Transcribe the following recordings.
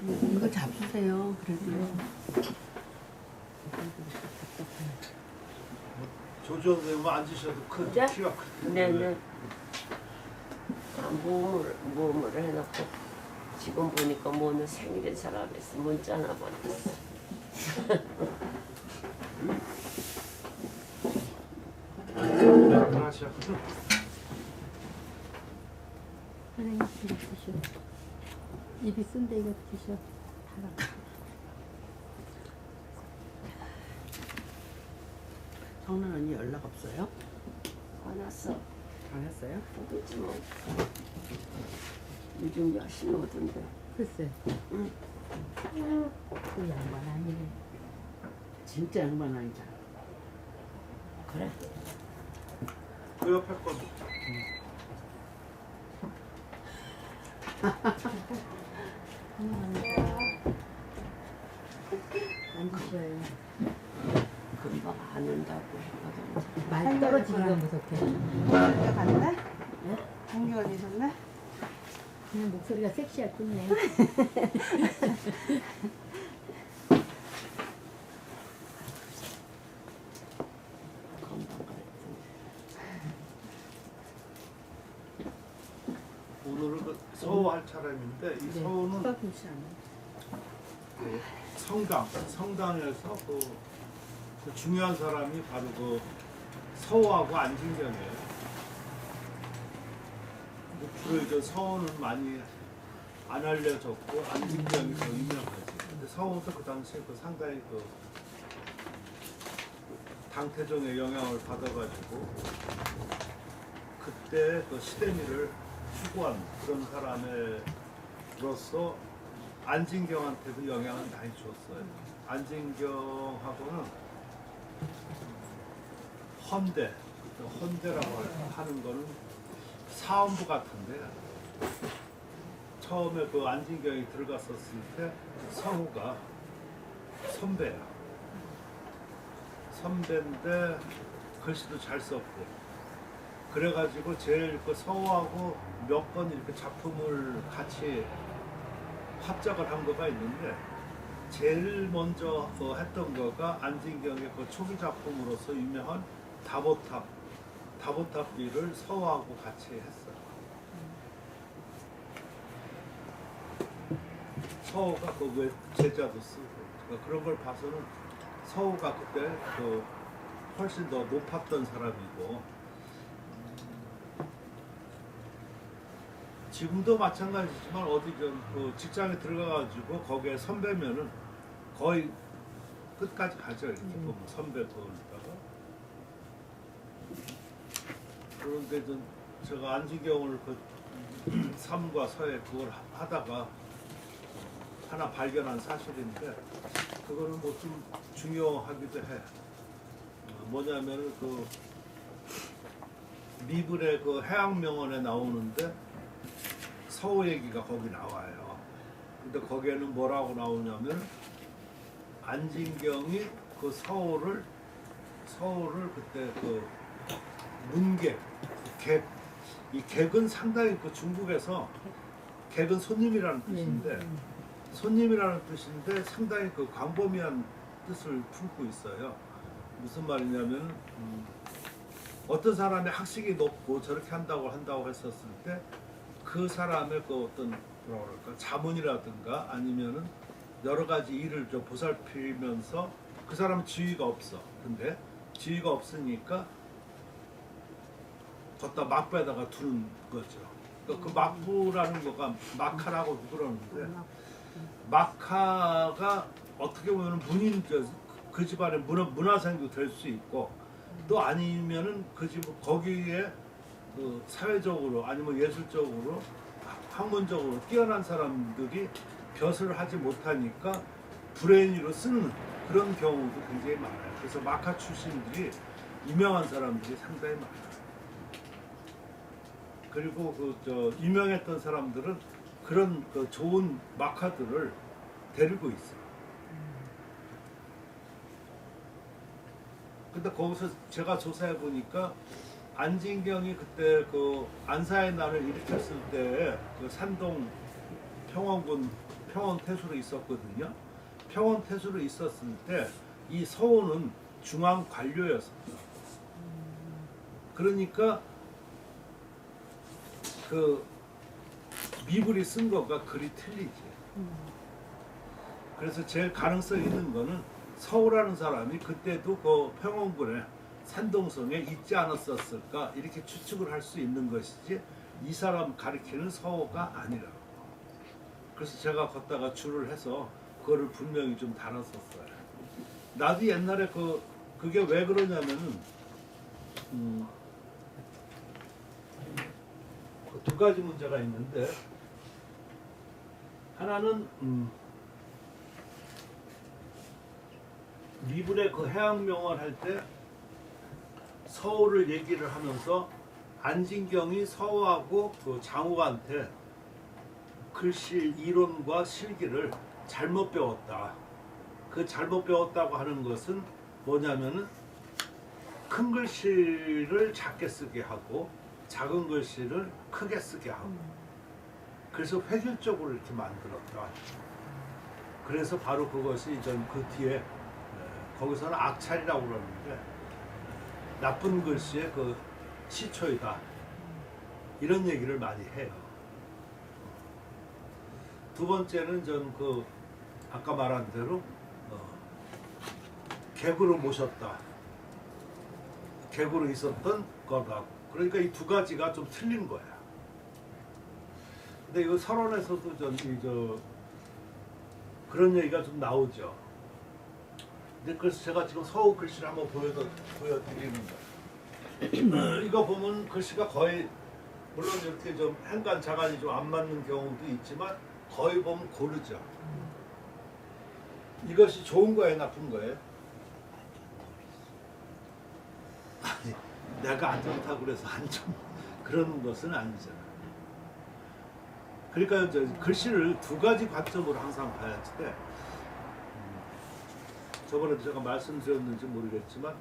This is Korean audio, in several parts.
이거 잡수세요. 그래도 조정되면 앉으셔도 큰 진짜? 키가 크대. 네네. 모험을 해놓고 지금 보니까 뭐는 생일인 사람에서 문자 하나 보냈어. 네, 하셔. 선생님 이거 드셔. 입이 쓴데 이거 드셔. 달아. 정란 언니 연락 없어요? 안 왔어. 안 했어요? 오겠지 뭐. 요즘 열심히 오던데. 글쎄. 응. 그 양반 아니네. 진짜 양반 아니잖아. 그래. 그 옆에 거. 안 드셔요. 금방 안 온다고 했거든. 말 떨어지기가 무섭게. 공기가 갔네? 네? 공기가 되셨네? 그냥 목소리가 섹시할 뿐이에요. 금방 그랬더니. 오늘은 그 서우할 차람인데 이 서우는 수박김치 안 그 성당에서 그 중요한 사람이 바로 그 서우하고 안진경이에요. 주로 이제 서우는 많이 안 알려졌고 안진경이 더 유명하지. 근데 서우도 그 당시에 그 상당히 그 당태종의 영향을 받아가지고 그때 그 시대미를 추구한 그런 사람으로서 안진경한테도 영향을 많이 줬어요. 안진경하고는 헌대라고 하는 거는 사원부 같은데 처음에 그 안진경이 들어갔었을 때 성우가 선배야. 선배인데 글씨도 잘 썼고 그래가지고 제일 그 서우하고 몇 번 이렇게 작품을 같이 합작을 한 거가 있는데 제일 먼저 했던 거가 안진경의 그 초기 작품으로서 유명한 다보탑비를 서우하고 같이 했어요. 서우가 그 왜 제자도 쓰고 그러니까 그런 걸 봐서는 서우가 그때 그 훨씬 더 높았던 사람이고 지금도 마찬가지지만 어디 그 직장에 들어가가지고 거기에 선배면은 거의 끝까지 가죠. 이렇게 보면 선배 거기다가 그런데 좀 제가 안진경을 그 삶과 서에 그걸 하다가 하나 발견한 사실인데 그거는 뭐 좀 중요하기도 해. 뭐냐면 그 미블의 그 해양명언에 나오는데 서우 얘기가 거기 나와요. 근데 거기에는 뭐라고 나오냐면 안진경이 그 서우를 그때 그 문객, 이 객은 상당히 그 중국에서 객은 손님이라는 뜻인데 손님이라는 뜻인데 상당히 그 광범위한 뜻을 품고 있어요. 무슨 말이냐면 어떤 사람이 학식이 높고 저렇게 한다고 했었을 때 그 사람의 그 어떤 뭐라 그럴까 자문이라든가 아니면은 여러 가지 일을 좀 보살피면서 그 사람은 지위가 없어. 근데 지위가 없으니까 걷다 막배에다가 두는 거죠. 그러니까 그 막부라는 거가 마카라고 그러는데 마카가 어떻게 보면 그 집안의 문화생도 될 수 있고 또 아니면은 그 집 거기에 그 사회적으로 아니면 예술적으로 학문적으로 뛰어난 사람들이 벼슬을 하지 못하니까 브레인으로 쓰는 그런 경우도 굉장히 많아요. 그래서 마카 출신들이 유명한 사람들이 상당히 많아요. 그리고 유명했던 사람들은 그런 그 좋은 마카들을 데리고 있어요. 근데 거기서 제가 조사해 보니까 안진경이 그때 그 안사의 난을 일으켰을 때 그 산동 평원군 평원태수로 있었거든요. 평원태수로 있었을 때 이 서호는 중앙 관료였습니다. 그러니까 그 미불이 쓴 거가 글이 틀리지. 그래서 제일 가능성 있는 거는 서호라는 사람이 그때도 그 평원군의 산동성에 있지 않았었을까 이렇게 추측을 할 수 있는 것이지 이 사람 가리키는 서호가 아니라고. 그래서 제가 걷다가 줄을 해서 그거를 분명히 좀 달았었어요. 나도 옛날에 그게 왜 그러냐면은 두 가지 문제가 있는데 하나는 미분의 그 해양명언 할 때 서호를 얘기를 하면서 안진경이 서호하고 그 장욱한테 글씨 이론과 실기를 잘못 배웠다. 그 잘못 배웠다고 하는 것은 뭐냐면은 큰 글씨를 작게 쓰게 하고 작은 글씨를 크게 쓰게 하고 그래서 획일적으로 이렇게 만들었다. 그래서 바로 그것이 전 그 뒤에 거기서는 악찰이라고 그러는데 나쁜 글씨의 그 시초이다. 이런 얘기를 많이 해요. 두 번째는 전 그 아까 말한 대로 객으로 모셨다. 객으로 있었던 거다. 그러니까 이 두 가지가 좀 틀린 거야. 근데 이거 설원에서도 그런 얘기가 좀 나오죠. 근데 그래서 제가 지금 서호 글씨를 한번 보여드리는 거예요. 이거 보면 글씨가 거의 물론 이렇게 좀 행간 자간이 좀 안 맞는 경우도 있지만 거의 보면 고르죠. 이것이 좋은 거예요, 나쁜 거예요? 아니, 내가 안 좋다고 그래서 안 좋은 그런 것은 아니잖아. 그러니까 이제 글씨를 두 가지 관점으로 항상 봐야 돼. 저번에 제가 말씀드렸는지 모르겠지만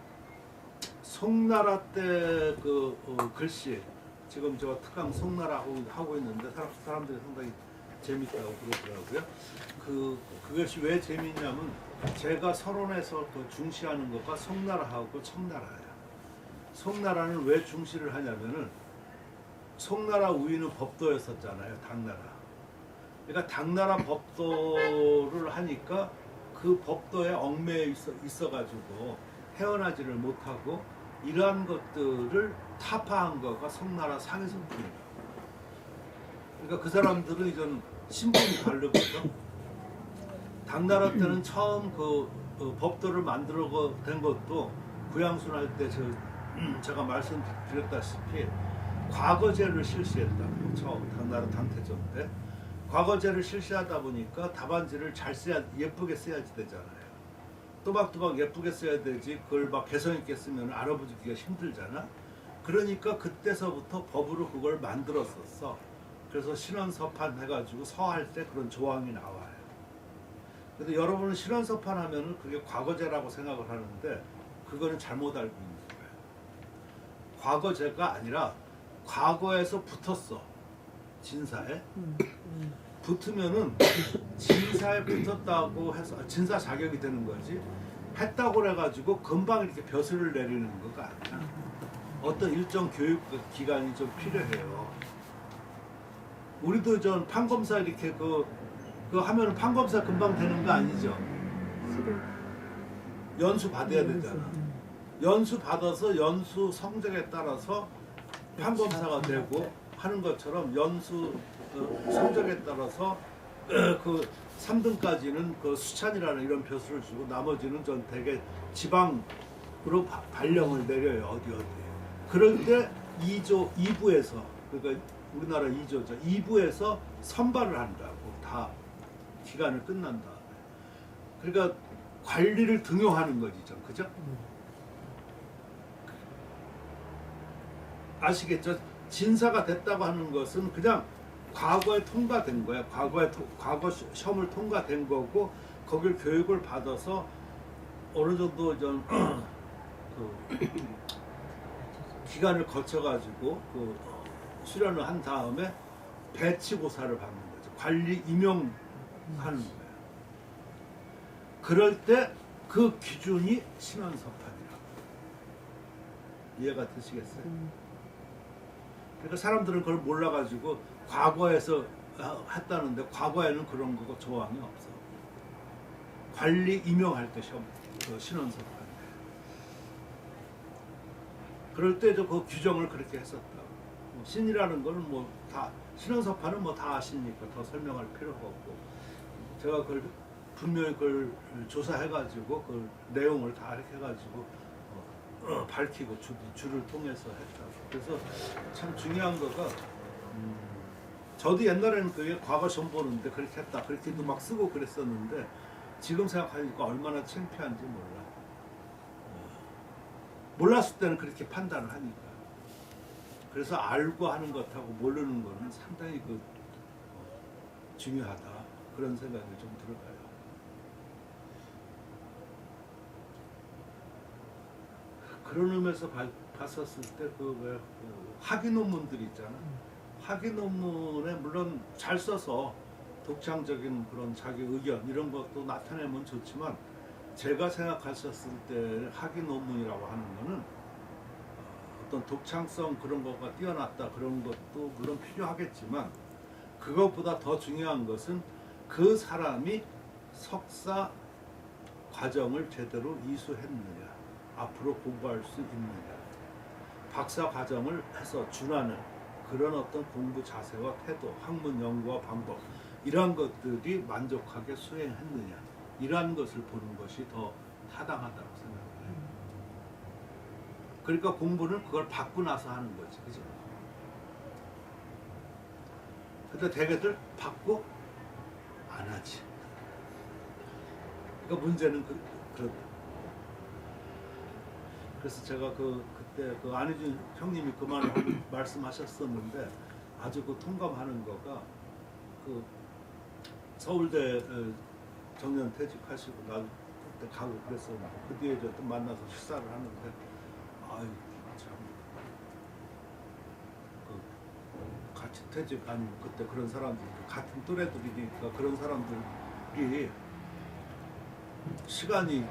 송나라 때 그 글씨 지금 제가 특강 송나라 하고 있는데 사람들이 상당히 재밌다고 그러더라고요. 그것이 왜 재밌냐면 제가 서론에서 그 중시하는 것과 송나라하고 청나라예요. 송나라는 왜 중시를 하냐면은 송나라 우위는 법도였었잖아요. 당나라. 그러니까 당나라 법도를 하니까 그 법도에 얽매여 있어가지고 헤어나지를 못하고 이러한 것들을 타파한 거가 송나라 상해성뿐이에요. 그러니까 그 사람들은 이전 신분이 다르거든. 당나라 때는 처음 그 법도를 만들어 된 것도 구양순할 때 제가 말씀드렸다시피 과거제를 실시했다고. 처음 당나라 당태전 때 과거제를 실시하다 보니까 답안지를 잘 써야 예쁘게 써야지 되잖아요. 또박또박 예쁘게 써야 되지 그걸 막 개성 있게 쓰면 알아보기가 힘들잖아. 그러니까 그때서부터 법으로 그걸 만들었었어. 그래서 신원서판 해가지고 서할 때 그런 조항이 나와요. 근데 여러분은 신원서판 하면은 그게 과거제라고 생각을 하는데 그거는 잘못 알고 있는 거예요. 과거제가 아니라 과거에서 붙었어. 진사에. 붙으면은 진사에 붙었다고 해서 진사 자격이 되는 거지. 했다고 해가지고 금방 이렇게 벼슬을 내리는 거가 아니야. 어떤 일정 교육 기간이 좀 필요해요. 우리도 전 판검사 이렇게 그 하면은 판검사 금방 되는 거 아니죠? 연수 받아야 되잖아. 연수 받아서 연수 성적에 따라서 판검사가 되고 하는 것처럼 연수 성적에 따라서 그 3등까지는 그 수찬이라는 이런 벼슬을 주고 나머지는 전 대개 지방으로 발령을 내려요. 어디. 그럴 때 2부에서 그러니까 우리나라 2조죠. 2부에서 선발을 한다고. 다 기간을 끝난 다음에. 그러니까 관리를 등용하는 거죠. 그죠? 아시겠죠? 진사가 됐다고 하는 것은 그냥 과거에 통과된 거야. 과거 시험을 통과된 거고 거길 교육을 받아서 어느 정도 좀 기간을 거쳐가지고 수련을 한 다음에 배치고사를 받는 거죠. 관리 임명하는 거예요. 그럴 때 그 기준이 신원섭판이라고. 이해가 되시겠어요? 그러니까 사람들은 그걸 몰라가지고 과거에서 했다는데 과거에는 그런 거 조항이 없어. 관리 임명할 때 그 신원섭판. 그럴 때 그 규정을 그렇게 했었다. 신이라는 거는 뭐 다 신원섭판은 뭐 다 아시니까 더 설명할 필요가 없고 제가 그걸 분명히 그걸 조사해가지고 그 내용을 다 이렇게 해가지고 밝히고 줄을 통해서 했다. 그래서 참 중요한 거가 저도 옛날에는 그게 과거 전 보는데 그렇게 했다 그렇게도 막 쓰고 그랬었는데 지금 생각하니까 얼마나 창피한지 몰라. 몰랐을 때는 그렇게 판단을 하니까. 그래서 알고 하는 것하고 모르는 거는 상당히 중요하다 그런 생각이 좀 들어가요. 그런 의미에서 봤었을 때 그 학위 논문들 있잖아. 학위 논문에 물론 잘 써서 독창적인 그런 자기 의견 이런 것도 나타내면 좋지만 제가 생각했었을 때 학위 논문이라고 하는 거는 어떤 독창성 그런 거가 뛰어났다 그런 것도 물론 필요하겠지만 그것보다 더 중요한 것은 그 사람이 석사 과정을 제대로 이수했느냐 앞으로 공부할 수 있느냐 박사 과정을 해서 준하는 그런 어떤 공부 자세와 태도 학문 연구와 방법 이러한 것들이 만족하게 수행했느냐 이러한 것을 보는 것이 더 타당하다고 생각해요. 그러니까 공부는 그걸 받고 나서 하는 거지, 그죠? 근데 대개들 받고 안 하지. 그러니까 문제는 그렇다. 그래서 제가 그때 안희준 형님이 그 말을 말씀하셨었는데 아주 통감하는 거가 서울대 정년 퇴직하시고 나도 그때 가고 그랬었는데 그 뒤에 또 만나서 식사를 하는데 아유 참 같이 퇴직한 그때 그런 사람들 같은 또래들이니까 그런 사람들이 시간이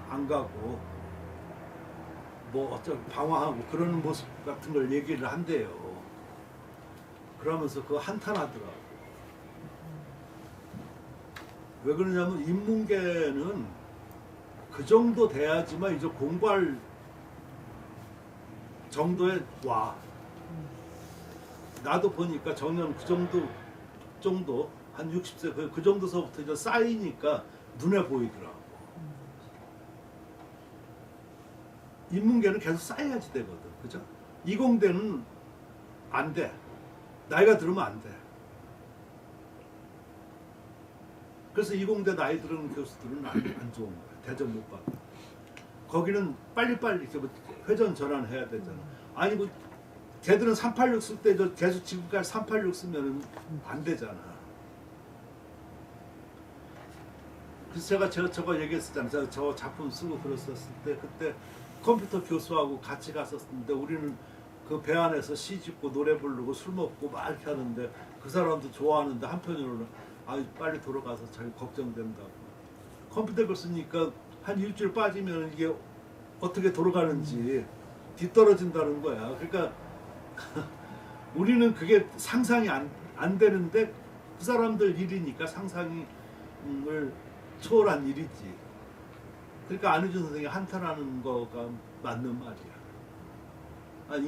안 가고 뭐 어쩌고 방황하고 그러는 모습 같은 걸 얘기를 한대요. 그러면서 그거 한탄하더라고. 왜 그러냐면 인문계는 그 정도 돼야지만 이제 공부할 정도에 와. 나도 보니까 정년 그 정도 한 60세 그 정도서부터 이제 쌓이니까 눈에 보이더라고. 인문계는 계속 쌓여야지 되거든, 그죠? 이공대는 안 돼. 나이가 들으면 안 돼. 그래서 이공대 나이 들은 교수들은 안 좋은 거야. 대접 못 받아. 거기는 빨리빨리 이렇게 회전 전환해야 되잖아. 아니 뭐 걔들은 386 쓸 때 계속 지금까지 386 쓰면 안 되잖아. 그래서 제가 저거 얘기했었잖아요. 저 작품 쓰고 그랬었을 때 그때 컴퓨터 교수하고 같이 갔었는데 우리는 그 배 안에서 시 짓고 노래 부르고 술 먹고 막 이렇게 하는데 그 사람도 좋아하는데 한편으로는 아유 빨리 돌아가서 자기 걱정된다고. 컴퓨터 쓰니까 한 일주일 빠지면 이게 어떻게 돌아가는지 뒤떨어진다는 거야. 그러니까 우리는 그게 상상이 안 되는데 그 사람들 일이니까 상상을 초월한 일이지. 그러니까 안희준 선생이 한탄하는 거가 맞는 말이야.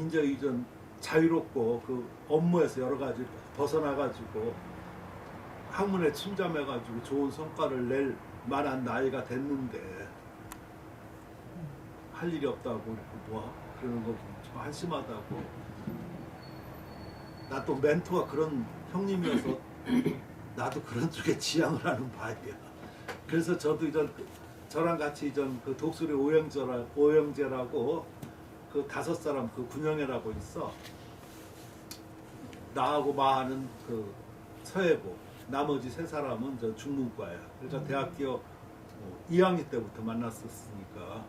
이제 이전 자유롭고 그 업무에서 여러 가지 벗어나가지고 학문에 침잠해가지고 좋은 성과를 낼 만한 나이가 됐는데 할 일이 없다고 뭐 그러는 거 좀 한심하다고. 나 또 멘토가 그런 형님이어서 나도 그런 쪽에 지향을 하는 바이야. 그래서 저도 이전 저랑 같이 이전 그 독수리 오영재라고 그 5사람 그 군영회라고 있어. 나하고 마하는 그 서예고, 나머지 3사람은 저 중문과야. 그러니까 대학교 2학년 때부터 만났었으니까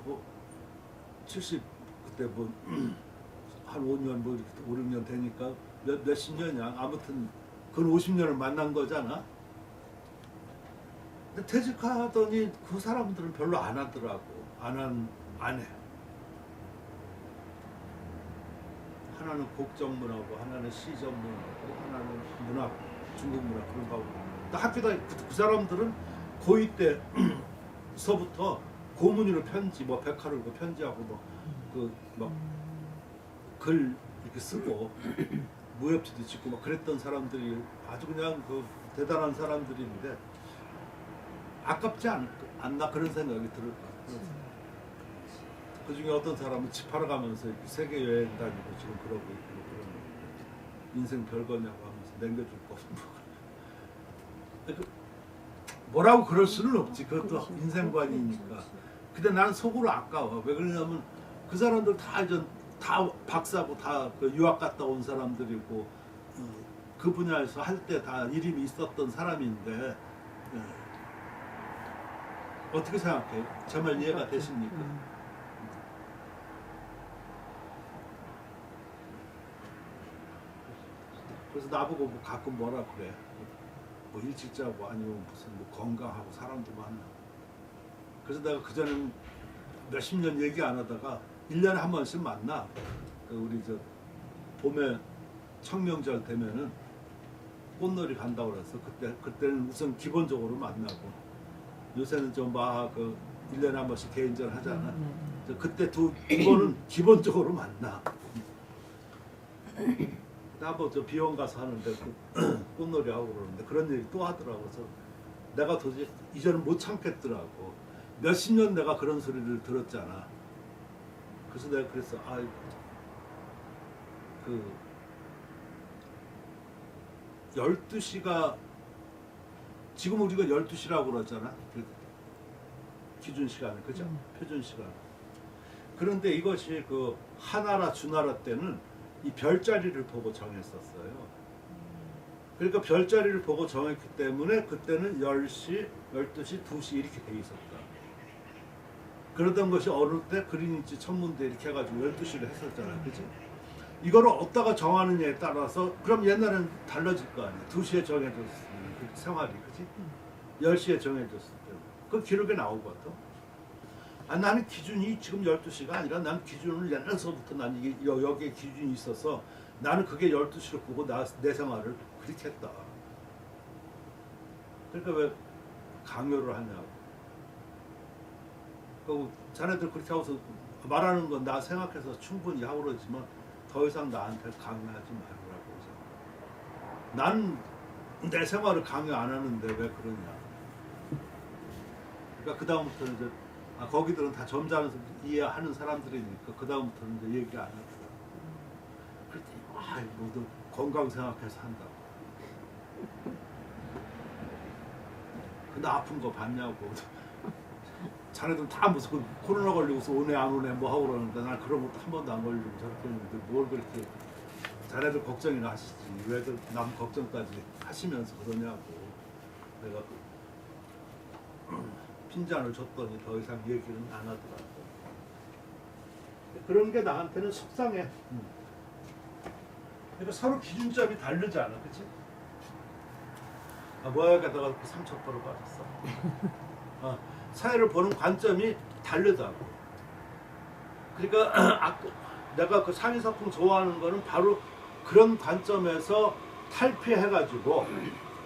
뭐 70 그때 뭐 한 5년 뭐 이렇게 5, 6년 되니까 몇십 년이야. 아무튼 그건 50년을 만난 거잖아. 근데 퇴직하더니 그 사람들은 별로 안 하더라고. 안 해. 하나는 곡 전문하고 하나는 시 전문하고 하나는 문학, 중국 문학 그런 거 하고. 학교다 그 사람들은 고2 때서부터 고문으로 편지, 뭐 백화를 그 편지하고 뭐 글 이렇게 쓰고 무협지도 짓고 막 그랬던 사람들이 아주 그냥 그 대단한 사람들인데 아깝지 않나 그런 생각이 들을 거야. 그 중에 어떤 사람은 집 팔아 가면서 세계 여행 다니고 지금 그러고 있고 그런 인생 별거냐고 하면서 남겨줄 거 없고 뭐라고 그럴 수는 없지. 그것도 인생관이니까. 근데 난 속으로 아까워. 왜 그러냐면 그 사람들 다 박사고 다 그 유학 갔다 온 사람들이고 그 분야에서 할 때 다 이름이 있었던 사람인데 어떻게 생각해요? 정말 이해가 되십니까? 그래서 나보고 뭐 가끔 뭐라 그래. 뭐 일찍 자고 아니면 무슨 뭐 건강하고 사람도 만나고. 그래서 내가 그전엔 몇십 년 얘기 안 하다가 1년에 한 번씩 만나. 우리 저 봄에 청명절 되면은 꽃놀이 간다고 그래서 그때는 우선 기본적으로 만나고 요새는 좀 막 그 1년에 한 번씩 개인전 하잖아. 그때 두 번은 기본적으로 만나. 나뭐 저 비원 가서 하는데 그 꽃놀이 하고 그러는데 그런 얘기 또 하더라고. 그래서 내가 도저히 이제는 못 참겠더라고. 몇십 년 내가 그런 소리를 들었잖아. 그래서 내가 그랬어. 그 12시가 지금 우리가 12시라고 그러잖아. 그 기준 시간에 그죠? 표준 시간. 그런데 이것이 그 하나라 주나라 때는 이 별자리를 보고 정했었어요. 그러니까 별자리를 보고 정했기 때문에 그때는 10시, 12시, 2시 이렇게 돼 있었다. 그러던 것이 어느 때 그리니치 천문대 이렇게 해가지고 12시를 했었잖아요. 그치? 이거를 어디다가 정하느냐에 따라서 그럼 옛날엔 달라질 거 아니야. 2시에 정해졌으면 그 생활이 그치? 10시에 정해졌을 때. 그 기록에 나오거든. 나는 기준이 지금 12시가 아니라 난 기준을 옛날서부터 난 이게 여기에 기준이 있어서 나는 그게 12시로 보고 내 생활을 그렇게 했다. 그러니까 왜 강요를 하냐고. 그 자네들 그렇게 하고서 말하는 건 나 생각해서 충분히 하고 그러지만 더 이상 나한테 강요하지 말라고. 난 내 생활을 강요 안 하는데 왜 그러냐. 그러니까 그 다음부터는 이제 거기들은 다 점잖아서 이해하는 사람들이니까 그 다음부터는 이제 얘기 안 하더라고. 그랬더니 모두 건강 생각해서 한다고. 근데 아픈 거 봤냐고. 자네들 다 무슨 코로나 걸리고서 오네 안 오네 뭐 하고 그러는데 난 그런 것도 한 번도 안 걸리고 저렇게 했는데 뭘 그렇게 자네들 걱정이나 하시지 왜 남 걱정까지 하시면서 그러냐고. 내가 핀잔을 줬더니 더 이상 얘기는 안 하더라고. 그런 게 나한테는 속상해. 그러니까 서로 기준점이 다르잖아, 그치? 뭐야, 게다가 삼척도로 빠졌어. 사회를 보는 관점이 다르다고. 그러니까 내가 그 상위서풍 좋아하는 거는 바로 그런 관점에서 탈피해가지고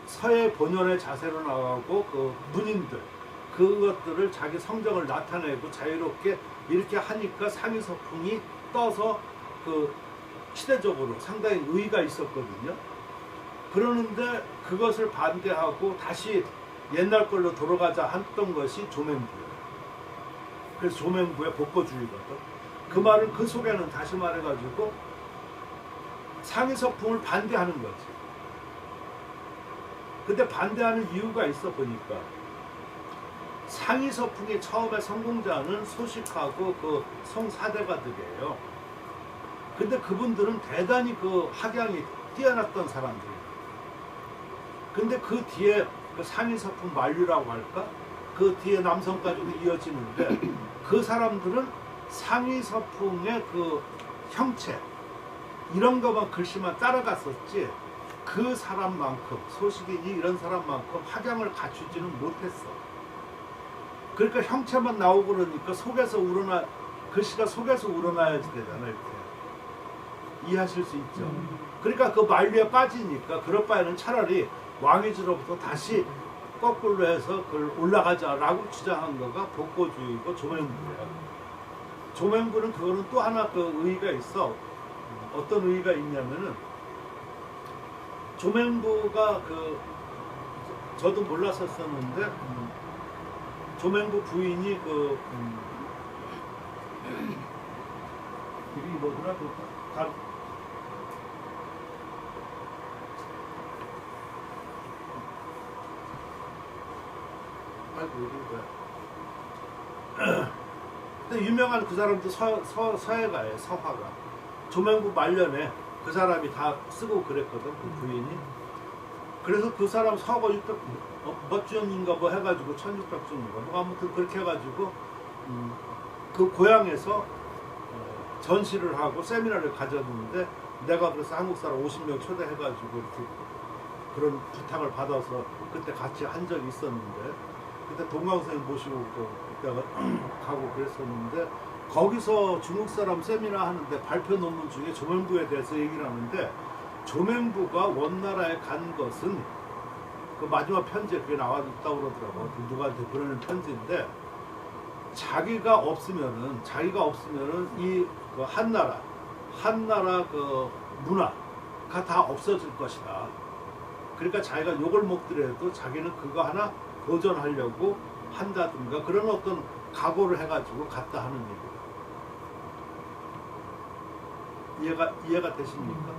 서해 본연의 자세로 나가고 그 문인들 그것들을 자기 성정을 나타내고 자유롭게 이렇게 하니까 상위서풍이 떠서 그 시대적으로 상당히 의의가 있었거든요. 그러는데 그것을 반대하고 다시 옛날 걸로 돌아가자 했던 것이 조맹부예요. 그래서 조맹부의 복고주의거든. 그 말은 그 속에는 다시 말해가지고 상위서풍을 반대하는 거지. 근데 반대하는 이유가 있어 보니까 상위서풍의 처음에 성공자는 소식하고 그 성사대가들이에요. 근데 그분들은 대단히 그 학양이 뛰어났던 사람들이에요. 근데 그 뒤에 그 상위서풍 만류라고 할까? 그 뒤에 남성까지도 이어지는데 그 사람들은 상위서풍의 그 형체 이런 것만 글씨만 따라갔었지 그 사람만큼 소식이 이런 사람만큼 학양을 갖추지는 못했어. 그러니까 형체만 나오고 그러니까 속에서 우러나 글씨가 속에서 우러나야지 되잖아 이렇게. 이해하실 수 있죠. 그러니까 그 만류에 빠지니까 그럴 바에는 차라리 왕위주로부터 다시 거꾸로 해서 그걸 올라가자라고 주장한 거가 복고주의고 조맹부예요. 조맹부는 그거는 또 하나 그 의의가 있어. 어떤 의의가 있냐면은 조맹부가 그 저도 몰랐었었는데 조맹부 부인이 그 이름이 뭐더라 그 아이고 이거야. 근데 유명한 그 사람도 서예가예요. 서화가. 조명부 말년에 그 사람이 다 쓰고 그랬거든. 그 부인이. 그래서 그 사람 서가 600 멋주년인가 뭐 해가지고 1600종인가 뭐 아무튼 그렇게 해가지고 그 고향에서 전시를 하고 세미나를 가졌는데 내가 그래서 한국 사람 50명 초대해가지고 이렇게 그런 부탁을 받아서 그때 같이 한 적이 있었는데 그때 동강선생 모시고 그때가 가고 그랬었는데 거기서 중국 사람 세미나 하는데 발표 논문 중에 조명부에 대해서 얘기를 하는데 조명부가 원나라에 간 것은 그 마지막 편지에 그게 나와있다고 그러더라고. 누구한테 보내는 편지인데 자기가 없으면은 이 그 한나라 그 문화가 다 없어질 것이다. 그러니까 자기가 욕을 먹더라도 자기는 그거 하나 도전하려고 한다든가 그런 어떤 각오를 해가지고 갔다 하는 얘기가 이해가 되십니까?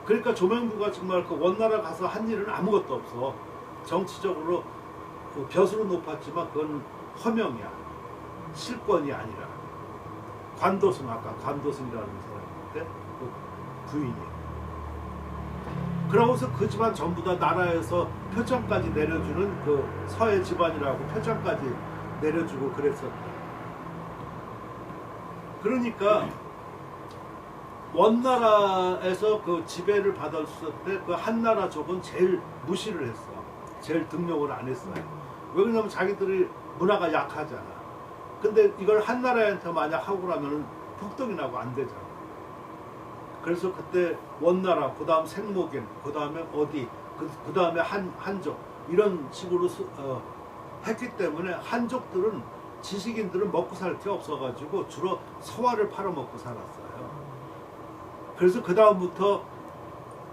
그러니까 조명부가 정말 그 원나라 가서 한 일은 아무것도 없어. 정치적으로 그 벼슬은 높았지만 그건 허명이야. 실권이 아니라. 관도승 아까 관도승이라는 사람인데 그 부인이. 그러고서 그 집안 전부 다 나라에서 표창까지 내려주는 그 서해 집안이라고 표창까지 내려주고 그랬었다. 그러니까 원나라에서 그 지배를 받았을 때 그 한나라족은 제일 무시를 했어. 제일 등록을 안 했어요. 왜 그러냐면 자기들이 문화가 약하잖아. 근데 이걸 한나라한테 만약 하고 나면 폭동이 나고 안 되잖아. 그래서 그때 원나라, 그 다음 생모견, 그 다음에 어디, 그 다음에 한족 이런 식으로 했기 때문에 한족들은 지식인들은 먹고 살 게 없어가지고 주로 서화를 팔아먹고 살았어요. 그래서 그 다음부터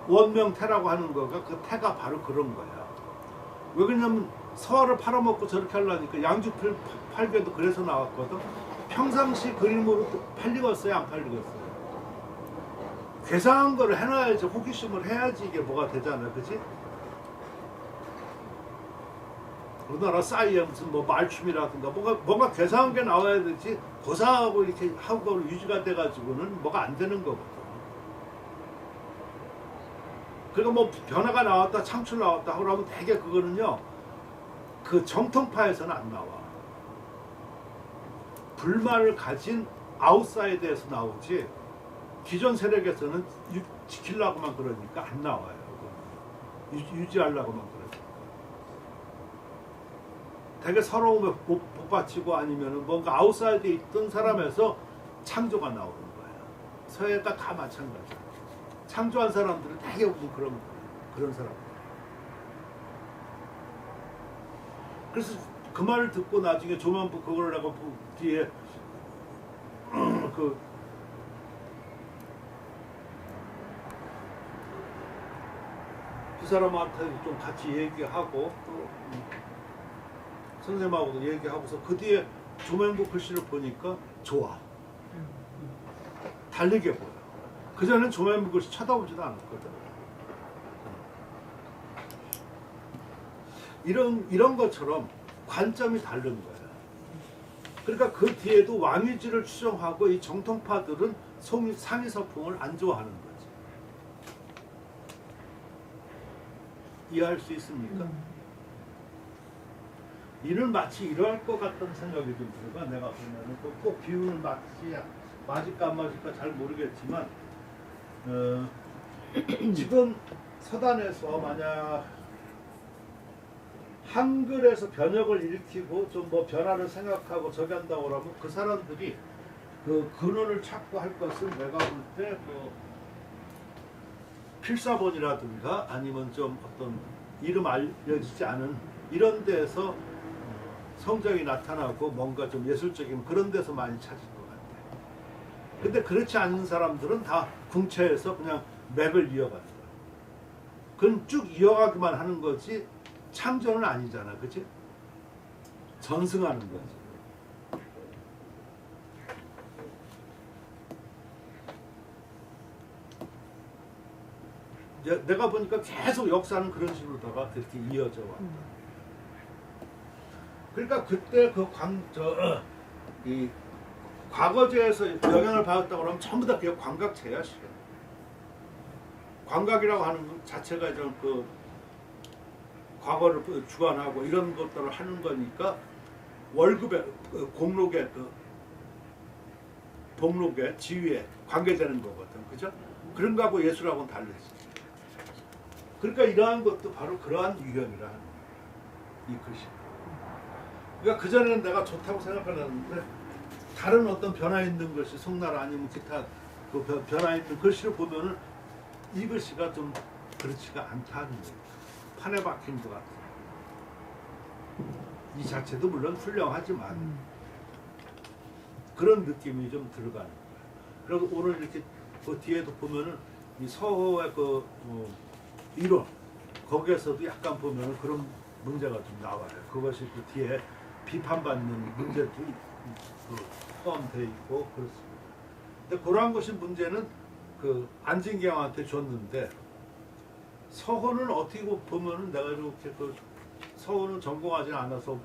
원명태라고 하는 거가 그 태가 바로 그런 거야. 왜 그러냐면 서화를 팔아먹고 저렇게 하려니까 양주팔계도 그래서 나왔거든. 평상시 그림으로 팔리겠어요? 안 팔리겠어요? 괴상한 거를 해놔야지 호기심을 해야지 이게 뭐가 되잖아요. 그치? 우리나라 싸이에 무슨 뭐 말춤이라든가 뭔가 괴상한 게 나와야 되지 고상하고 이렇게 하고 유지가 돼가지고는 뭐가 안 되는 거거든. 그러니까 뭐 변화가 나왔다 창출 나왔다 하고 하면 되게 그거는요 그 정통파에서는 안 나와. 불만을 가진 아웃사이드에서 나오지 기존 세력에서는 지키려고만 그러니까 안 나와요. 유지하려고만 그러니까. 되게 서러움에 복받치고 아니면은 뭔가 아웃사이드에 있던 사람에서 창조가 나오는 거예요. 서해가 다 마찬가지야. 창조한 사람들은 되게 그런 사람. 그래서 그 말을 듣고 나중에 조만부 그걸 내가 뒤에 그 사람한테 좀 같이 얘기하고 또 선생님하고도 얘기하고서 그 뒤에 조명부 글씨를 보니까 좋아. 달리게 보여. 그전엔 조명부 글씨 쳐다보지도 않았거든. 이런 것처럼 관점이 다른 거야. 그러니까 그 뒤에도 왕위주를 추정하고 이 정통파들은 상위서풍을 안 좋아하는 거지. 이해할 수 있습니까? 이는 마치 이러할 것 같다는 생각이 좀 들어가. 내가 보면은 꼭 비유는 맞을까 안 맞을까 잘 모르겠지만 지금 서단에서 만약 한글에서 변혁을 일으키고 좀 뭐 변화를 생각하고 저기 한다고 그러면 그 사람들이 그 근원을 찾고 할 것은 내가 볼 때 그 필사본이라든가 아니면 좀 어떤 이름 알려지지 않은 이런 데서 성적이 나타나고 뭔가 좀 예술적인 그런 데서 많이 찾을 것 같아요. 근데 그렇지 않은 사람들은 다 궁체에서 그냥 맥을 이어가더라. 그건 쭉 이어가기만 하는 거지 창조는 아니잖아, 그치? 전승하는 거지. 내가 보니까 계속 역사는 그런 식으로다가 이렇게 이어져 와. 그러니까 그때 이 과거제에서 영향을 받았다고 그러면 전부 다 그게 광각제야, 실은. 광각이라고 하는 것 자체가 좀 그 과거를 주관하고 이런 것들을 하는 거니까 월급에 공록에 복록에 지위에 관계되는 거거든, 그죠? 그런 거하고 예술하고는 다르지. 그러니까 이러한 것도 바로 그러한 유형이라 하는 거야, 이 글씨. 그러니까 그 전에는 내가 좋다고 생각하는데 다른 어떤 변화 있는 글씨, 송나라 아니면 기타 그 변화 있는 글씨를 보면은 이 글씨가 좀 그렇지가 않다는 거예요. 판에 박힌 것 같아. 이 자체도 물론 훌륭하지만 그런 느낌이 좀 들어가는 거예요. 그리고 오늘 이렇게 그 뒤에도 보면은 이 서호의 그 이론 거기에서도 약간 보면은 그런 문제가 좀 나와요. 그것이 그 뒤에 비판받는 문제도 포함되어 있고 그렇습니다. 근데 그러한 것이 문제는 그 안진경한테 줬는데 서호는 어떻게 보면은 내가 이렇게 그 서호는 전공하지 않아서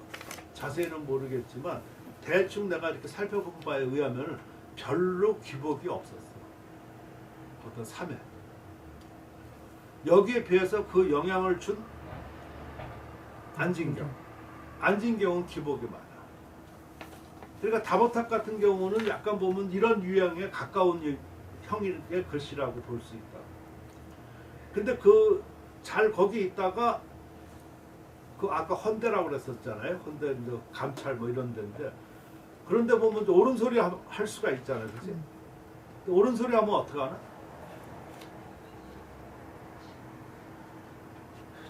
자세히는 모르겠지만 대충 내가 이렇게 살펴본 바에 의하면 별로 기복이 없었어. 어떤 삶에. 여기에 비해서 그 영향을 준 안진경. 안진경은 기복이 많아. 그러니까 다보탑 같은 경우는 약간 보면 이런 유형에 가까운 형의 글씨라고 볼 수 있다. 근데 그 잘 거기 있다가 그 아까 헌대라고 그랬었잖아요. 헌대 이제 감찰 뭐 이런 데인데 그런데 보면 이제 옳은 소리 할 수가 있잖아요, 그렇지? 옳은 소리 하면 어떻게 하나?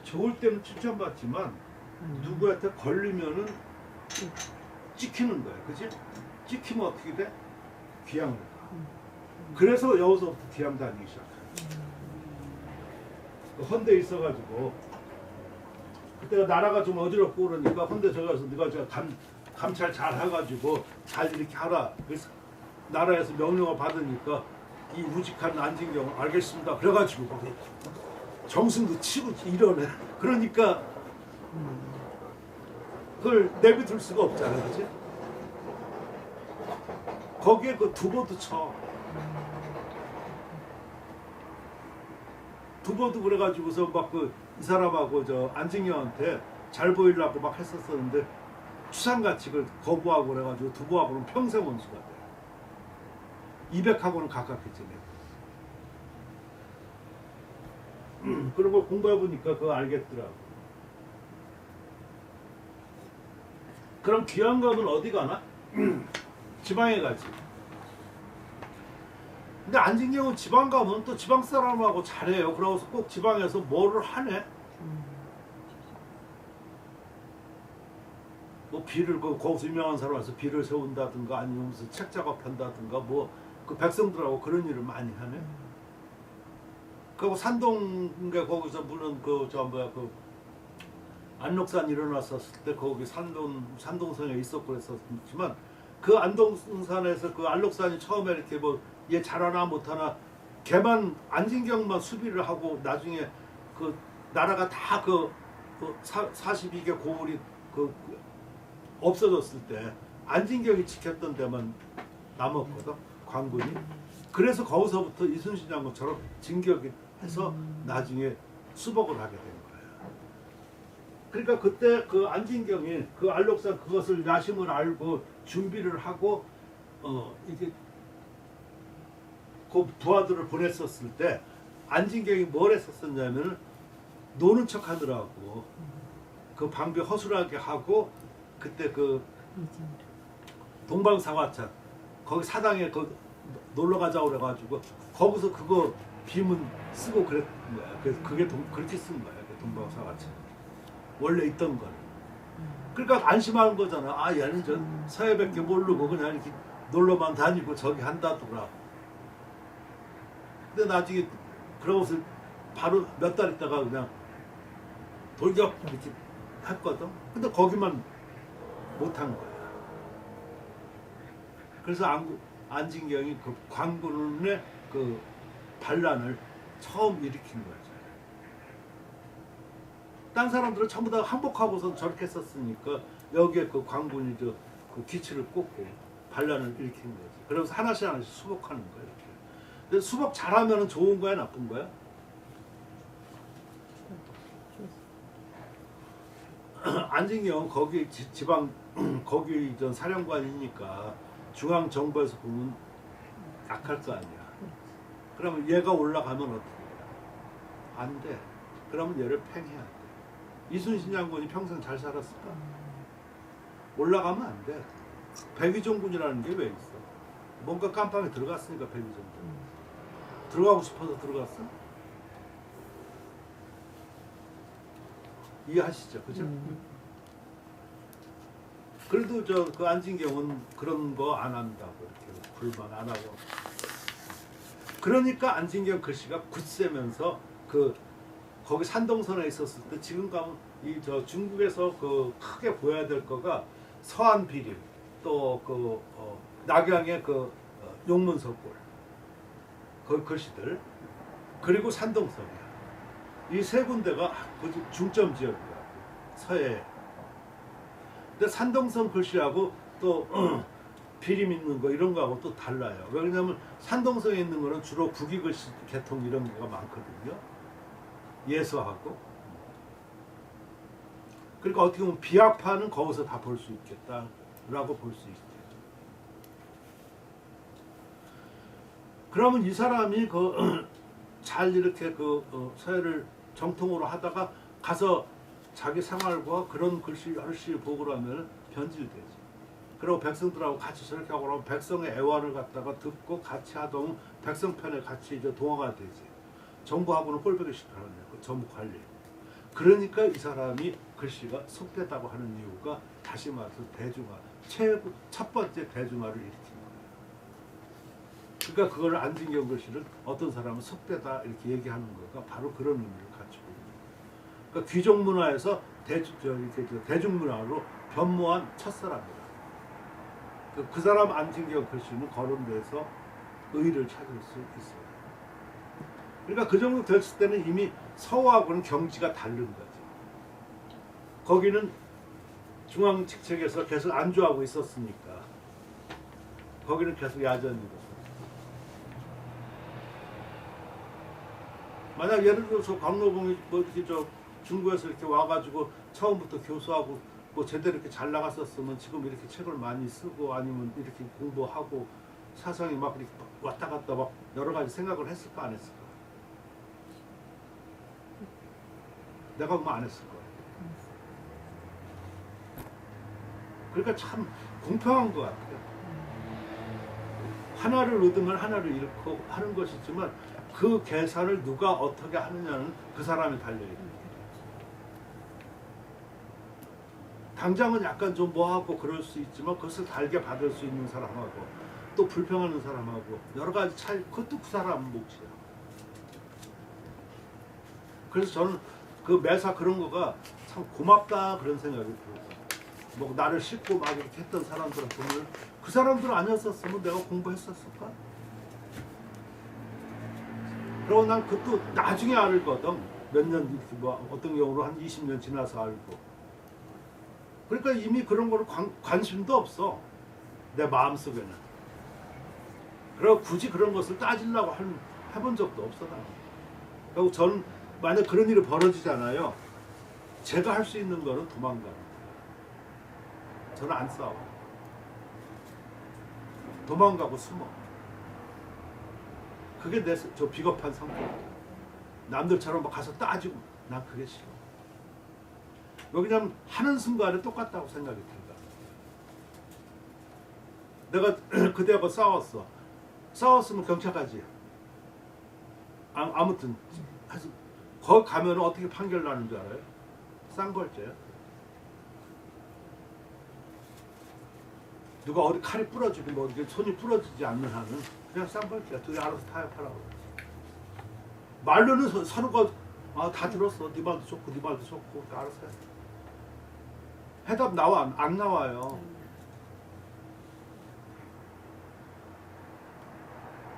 좋을 때는 칭찬받지만 누구한테 걸리면은 찍히는 거야, 그렇지? 찍히면 어떻게 돼? 귀양을 가. 그래서 여기서부터 귀양 다니기 시작해. 헌대에 있어가지고 그때가 나라가 좀 어지럽고 그러니까 헌대 저가서 네가 저 감찰 잘 해가지고 잘 이렇게 하라. 그래서 나라에서 명령을 받으니까 이 우직한 안진경 알겠습니다. 그래가지고 거기 정승도 치고 이러네. 그러니까 그걸 내비둘 수가 없잖아, 그렇지? 거기에 그 두보도 쳐. 두보도 그래가지고서 막 그 이 사람하고 저 안진경한테 잘 보이려고 막 했었었는데 추상같이 그걸 거부하고 그래가지고 두보하고는 평생 원수가 돼. 200하고는 가깝겠지. 그런 걸 공부해보니까 그거 알겠더라고. 그럼 귀양감은 어디 가나? 지방에 가지. 근데 안진경은 지방 가면 또 지방 사람하고 잘해요. 그러고서 꼭 지방에서 뭐를 하네. 뭐 비를 거기서 유명한 사람 와서 비를 세운다든가 아니면 무슨 책 작업한다든가 뭐 그 백성들하고 그런 일을 많이 하네. 그리고 산동에 거기서 물론 그 저 뭐야 그 안록산 일어났었을 때 거기 산동성에 있었고 그랬었지만 그 안동산에서 그 안록산이 처음에 이렇게 뭐 얘 잘하나 못하나 걔만 안진경만 수비를 하고 나중에 그 나라가 다 그 42개 고을이 그 없어졌을 때 안진경이 지켰던 데만 남았거든, 관군이. 그래서 거기서부터 이순신 장군처럼 진격이 해서 나중에 수복을 하게 된 거예요. 그러니까 그때 그 안진경이 그 안록산 그것을 야심을 알고 준비를 하고 이게 그 부하들을 보냈었을 때 안진경이 뭘 했었었냐면 노는 척 하더라고. 그 방비 허술하게 하고 그때 그 동방사과찬 거기 사당에 그 놀러 가자고 그래가지고 거기서 그거 비문 쓰고 그랬던 거야. 그래서 그렇게 쓴 거야. 그 동방사과찬 원래 있던 걸. 그러니까 안심하는 거잖아. 아 얘는 저 서예밖에 모르고 그냥 이렇게 놀러만 다니고 저기 한다더라. 근데 나중에 그러고서 바로 몇 달 있다가 그냥 돌격 이렇게 했거든. 근데 거기만 못한 거야. 그래서 안진경이 그 광군의 그 반란을 처음 일으킨 거죠. 딴 사람들은 전부 다 항복하고서 저렇게 했었으니까 여기에 그 광군이 그 기치를 꽂고 반란을 일으킨 거지. 그래서 하나씩 하나씩 수복하는 거야. 이렇게. 근데 수복 잘하면 좋은 거야, 나쁜 거야? 안진경 거기 지방 거기 전 사령관이니까 중앙 정부에서 보면 약할 거 아니야. 그러면 얘가 올라가면 어떻게 해? 안 돼. 그러면 얘를 팽해야 돼. 이순신 장군이 평생 잘 살았을까? 올라가면 안 돼. 백의종군이라는 게 왜 있어? 뭔가 깜빵에 들어갔으니까 백의종군. 들어가고 싶어서 들어갔어? 이해하시죠, 그죠? 그래도 그 안진경은 그런 거 안 한다고 이렇게 불만 안 하고. 그러니까 안진경 글씨가 굳세면서 거기 산동선에 있었을 때 지금 가면 중국에서 그 크게 보여야 될 거가 서안 비림 또 낙양의 용문석골 그 글씨들 그리고 산동선이야. 이 세 군데가 중점 지역이야 서해. 근데 산동선 글씨하고 또 비림 있는 거 이런 거하고 또 달라요. 왜냐하면 산동선에 있는 거는 주로 국이 글씨 계통 이런 거가 많거든요. 예서하고. 그러니까 어떻게 보면 비학파는 거기서 다 볼 수 있겠다라고 볼 수 있죠. 그러면 이 사람이 잘 이렇게 서예를 정통으로 하다가 가서 자기 생활과 그런 글씨 열심히 보고 하면 변질되지. 그리고 백성들하고 같이 저렇게 하고 그러면 백성의 애환을 갖다가 듣고 같이 하던 백성편에 같이 이제 동화가 되지. 정부하고는 꼴보기 싫다는 그 정부 관리. 그러니까 이 사람이 글씨가 속되다고 하는 이유가 다시 말해서 대중화, 첫 번째 대중화를 일으킨 거예요. 그러니까 그걸 안진경 글씨를 어떤 사람은 속되다 이렇게 얘기하는 거가 바로 그런 의미를 갖추고 있는 거예요. 그러니까 귀족 문화에서 대중문화로 변모한 첫사람이다. 그 사람 안진경 글씨는 거론돼서 의의를 찾을 수 있어요. 그러니까 그 정도 됐을 때는 이미 서하고는 경지가 다른 거지. 거기는 중앙 직책에서 계속 안주하고 있었으니까 거기는 계속 야전이고. 만약 예를 들어서 광로봉이 중국에서 이렇게 와가지고 처음부터 교수하고 제대로 이렇게 잘 나갔었으면 지금 이렇게 책을 많이 쓰고 아니면 이렇게 공부하고 사상이 막 이렇게 왔다 갔다 막 여러 가지 생각을 했을까 안 했을까? 내가 뭐 안 했을 거야. 그러니까 참 공평한 것 같아요. 하나를 얻으면 하나를 잃고 하는 것이지만 그 계산을 누가 어떻게 하느냐는 그 사람이 달려있는. 당장은 약간 좀 뭐하고 그럴 수 있지만 그것을 달게 받을 수 있는 사람하고 또 불평하는 사람하고 여러 가지 차이, 그것도 그 사람 몫이야. 그래서 저는 그 매사 그런 거가 참 고맙다 그런 생각이 들어요. 뭐 나를 싣고 막 이렇게 했던 사람들을 보면 그 사람들 아니었었으면 내가 공부했었을까? 그러고 난 그것도 나중에 알거든. 몇 년 이렇게 뭐 어떤 경우로 한 20년 지나서 알고. 그러니까 이미 그런 거를 관심도 없어. 내 마음속에는. 그리고 굳이 그런 것을 따지려고 해본 적도 없어. 그리고 저는 만약 그런 일이 벌어지잖아요. 제가 할 수 있는 거는 도망가는 거예요. 저는 안 싸워. 도망가고 숨어. 그게 저 비겁한 성격. 남들처럼 막 가서 따지고 난 그게 싫어. 그냥 하는 순간에 똑같다고 생각이 든다. 내가 그대하고 싸웠어. 싸웠으면 경찰 가지. 아무튼 거기 가면 어떻게 판결 나는 줄 알아요? 쌍벌죄야. 누가 어디 칼이 부러지고 뭐 손이 부러지지 않는 한은 그냥 쌍벌죄야. 둘이 알아서 타협하라고. 말로는 서로가 다 들었어. 네 말도 좋고 네 말도 좋고 알아서 해. 해답 나와 안 나와요.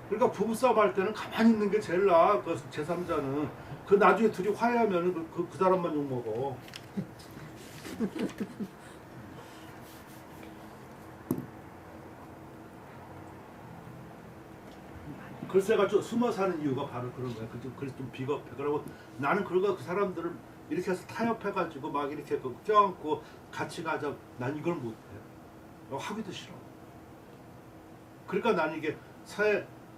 그러니까 부부싸움 할 때는 가만히 있는 게 제일 나아. 그 제3자는 그 나중에 둘이 화해하면 그 사람만 욕먹어. 글쎄가 좀 숨어 사는 이유가 바로 그런 거야. 그래서 좀 비겁해. 그리고 나는 그 사람들을 이렇게 해서 타협해가지고 막 이렇게 껴안고 같이 가자. 난 이걸 못해. 하기도 싫어. 그러니까 난 이게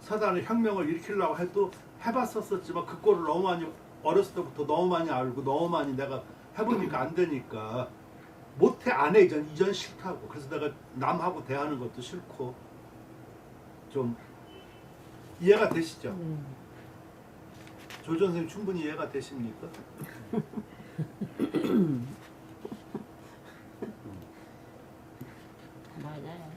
사단의 혁명을 일으키려고 해도 해봤었지만 그 꼴을 너무 많이 어렸을 때부터 너무 많이 알고 너무 많이 내가 해보니까 안 되니까 못해. 안 해. 이전 싫다고. 그래서 내가 남하고 대하는 것도 싫고 좀 이해가 되시죠? 조 선생님 충분히 이해가 되십니까? 맞아요.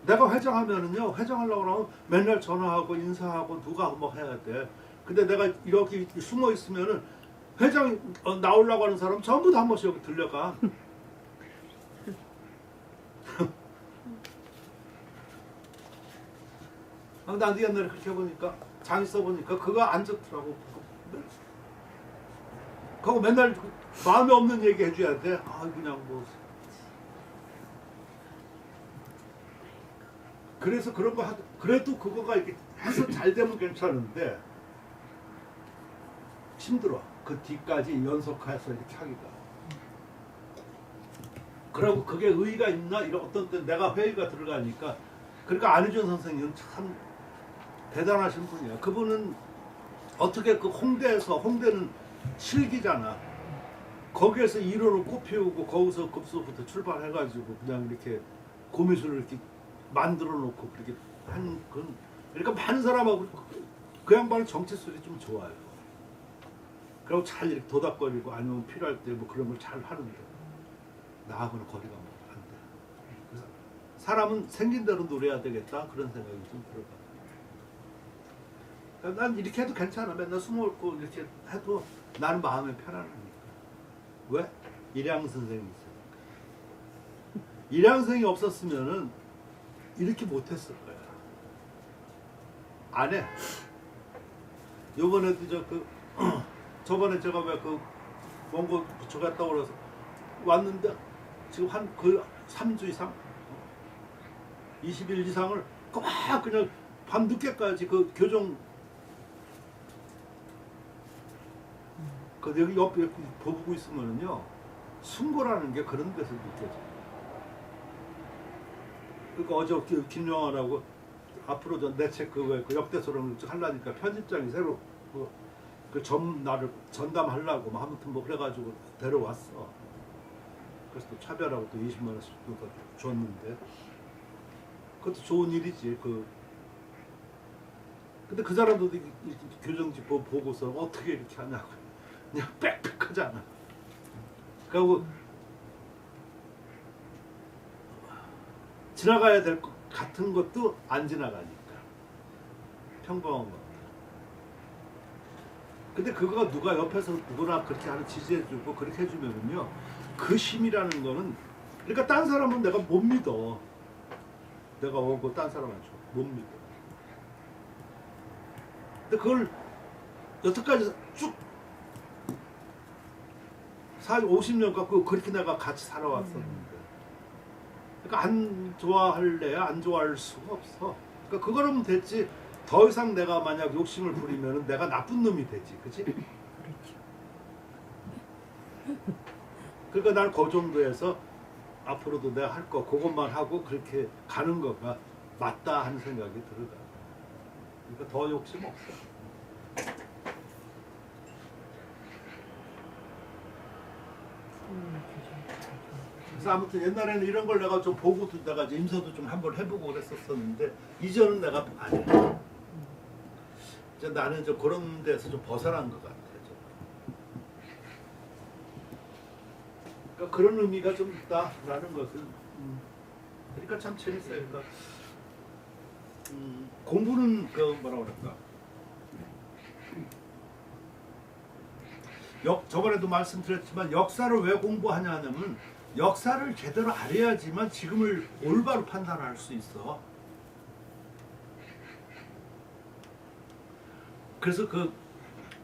내가 회장하면은요, 회장하려고 그러면 맨날 전화하고 인사하고 누가 뭐 해야 돼. 근데 내가 이렇게 숨어 있으면은 회장 나오려고 하는 사람 전부 다 한 번씩 여기 들려가. 나도 옛날에 그렇게 해보니까 장 써보니까 그거 안 좋더라고. 그거 맨날 마음에 없는 얘기 해줘야 돼. 그냥 뭐. 그래서 그런 거 그래도 그거가 이렇게 해서 잘 되면 괜찮은데 힘들어. 그 뒤까지 연속해서 이렇게 하기가. 그리고 그게 의의가 있나? 이런 어떤 때 내가 회의가 들어가니까. 그러니까 안희준 선생님은 참 대단하신 분이야. 그분은 어떻게 그 홍대는 실기잖아. 거기에서 이론을 꽃피우고 거기서 급소부터 출발해가지고 그냥 이렇게 고미술을 이렇게 만들어 놓고 그렇게 한 그런. 그러니까 많은 사람하고 그 양반은 정치술이 좀 좋아요. 그리고 잘 이렇게 도닥거리고 아니면 필요할 때 뭐 그런 걸 잘 하는데 나하고는 거리가 안 돼. 그래서 사람은 생긴 대로 노래해야 되겠다 그런 생각이 좀 들어가. 난 이렇게 해도 괜찮아. 맨날 숨어 있고 이렇게 해도 나는 마음이 편안하니까. 왜? 일양 선생이 있으니까. 일양 선생이 없었으면은 이렇게 못했을 거야. 안 해. 요번에도 저번에 제가 왜 원고 붙여갔다고 그래서 왔는데 지금 한 3주 이상 20일 이상을 막 그냥 밤 늦게까지 그 교정 여기 옆에 보고 있으면은요 순고라는 게 그런 데서 느껴져. 그러니까 어제 김영환하고 앞으로 내 책 그 역대소를 하려니까 편집장이 새로 나를 전담하려고 뭐 아무튼 뭐 그래가지고 데려왔어. 그래서 또 차별하고 또 20만 원씩 줬는데 그것도 좋은 일이지. 근데 그 사람도 교정지 보고서 어떻게 이렇게 하냐고. 그냥 빽빽하잖아. 그리고 지나가야 될 것 같은 것도 안 지나가니까 평범한 거. 근데 그거가 누가 옆에서 누구나 그렇게 하는 지지해주고 그렇게 해주면은요 그 힘이라는 거는 그러니까 딴 사람은 내가 못 믿어. 내가 오고 딴 사람한테 못 믿어. 근데 그걸 여태까지 쭉 50년 갖고 그렇게 내가 같이 살아왔었는데 그러니까 안 좋아할래야 안 좋아할 수가 없어. 그러니까 그거라면 됐지. 더 이상 내가 만약 욕심을 부리면 내가 나쁜 놈이 되지. 그치? 그러니까 난 그 정도에서 앞으로도 내가 할 거 그것만 하고 그렇게 가는 거가 맞다 하는 생각이 들어가. 그러니까 더 욕심 없어. 그래서 아무튼 옛날에는 이런 걸 내가 좀 보고 듣다가 이제 임서도 좀 한번 해보고 그랬었었는데 이제는 내가 안 해. 이제 나는 좀 그런 데서 좀 벗어난 것 같아. 그러니까 그런 의미가 좀 있다라는 것을. 그러니까 참 재밌어요. 그러니까 공부는 그 뭐라 그럴까. 저번에도 말씀드렸지만 역사를 왜 공부하냐면 역사를 제대로 알아야지만 지금을 올바로 판단할 수 있어. 그래서 그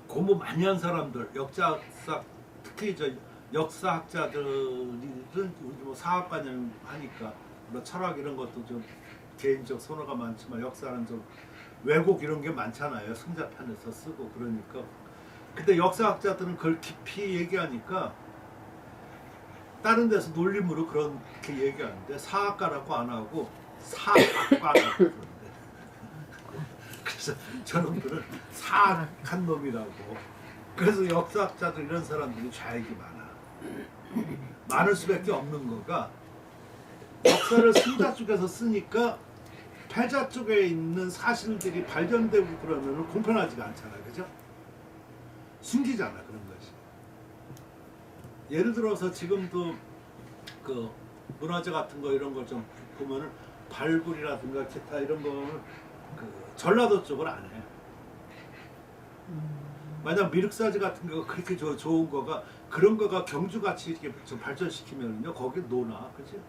공부 많이 한 사람들, 역사학사 특히 저 역사학자들은 우리 뭐 사학과는 하니까 물론 철학 이런 것도 좀 개인적 선호가 많지만 역사는 좀 왜곡 이런 게 많잖아요. 승자편에서 쓰고 그러니까. 근데 역사학자들은 그걸 깊이 얘기하니까 다른 데서 논림으로 그렇게 얘기하는데 사학과라고 안 하고 사학과라고 그러는데 그래서 저놈들은 사악한 놈이라고. 그래서 역사학자들 이런 사람들이 좌익이 많아. 많을 수밖에 없는 거가 역사를 승자 쪽에서 쓰니까 패자 쪽에 있는 사실들이 발견되고 그러면 공평하지가 않잖아, 그죠? 숨기잖아 그런 것이. 예를 들어서 지금도 그 문화재 같은 거 이런 걸 좀 보면은 발굴이라든가 기타 이런 거는 그 전라도 쪽을 안 해. 만약 미륵사지 같은 거 그렇게 좋은 거가 그런 거가 경주같이 이렇게 좀 발전시키면요 거기 노나, 그지?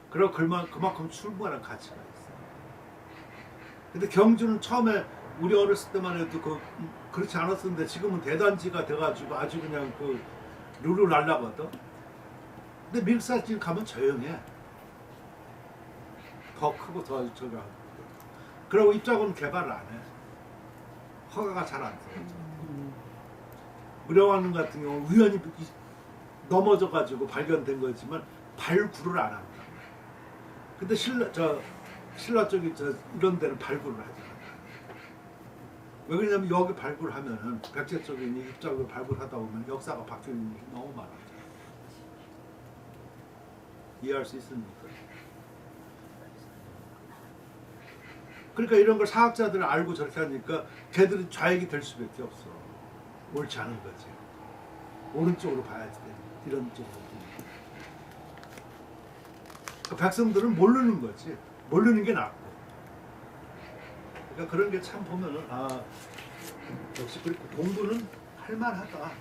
그럼 그만큼 충분한 가치가 있어. 근데 경주는 처음에 우리 어렸을 때만 해도 그렇지 않았었는데 지금은 대단지가 돼가지고 아주 그냥 그 룰루랄라거든. 근데 미륵사지 가면 조용해. 더 크고 더 저기 하고. 그리고 입자고는 개발을 안 해. 허가가 잘 안 돼. 무령왕릉 같은 경우는 우연히 넘어져가지고 발견된 거지만 발굴을 안 한다. 근데 신라 쪽이 이런 데는 발굴을 하잖아. 왜 그러냐면 여기 발굴하면은 백제 쪽에 있는 입자국을 발굴하다 보면 역사가 바뀌는 일이 너무 많아요. 이해할 수 있습니까? 그러니까 이런 걸 사학자들은 알고 저렇게 하니까 걔들이 좌익이 될 수밖에 없어. 옳지 않은 거지. 오른쪽으로 봐야지 돼. 이런 쪽으로. 그러니까 백성들은 모르는 거지. 모르는 게 낫고. 그러니까 그런 게 참 보면은 역시 그렇고 공부는 할만하다.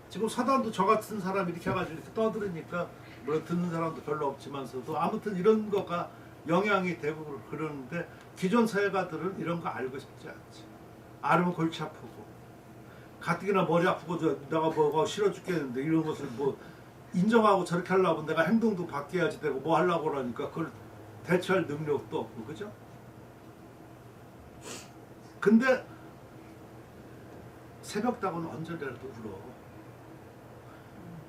지금 서단도 저 같은 사람이 이렇게 해가지고 이렇게 떠들으니까 물론 듣는 사람도 별로 없지만서도 아무튼 이런 거가 영향이 되고 그러는데 기존 사회가들은 이런 거 알고 싶지 않지. 알으면 골치 아프고 가뜩이나 머리 아프고 내가 뭐가 싫어 죽겠는데 이런 것을 뭐 인정하고 저렇게 하려고 내가 행동도 바뀌어야지 되고 뭐 하려고 그러니까 그걸 대처할 능력도 없고, 그죠? 근데 새벽다고는 언제라도 울어.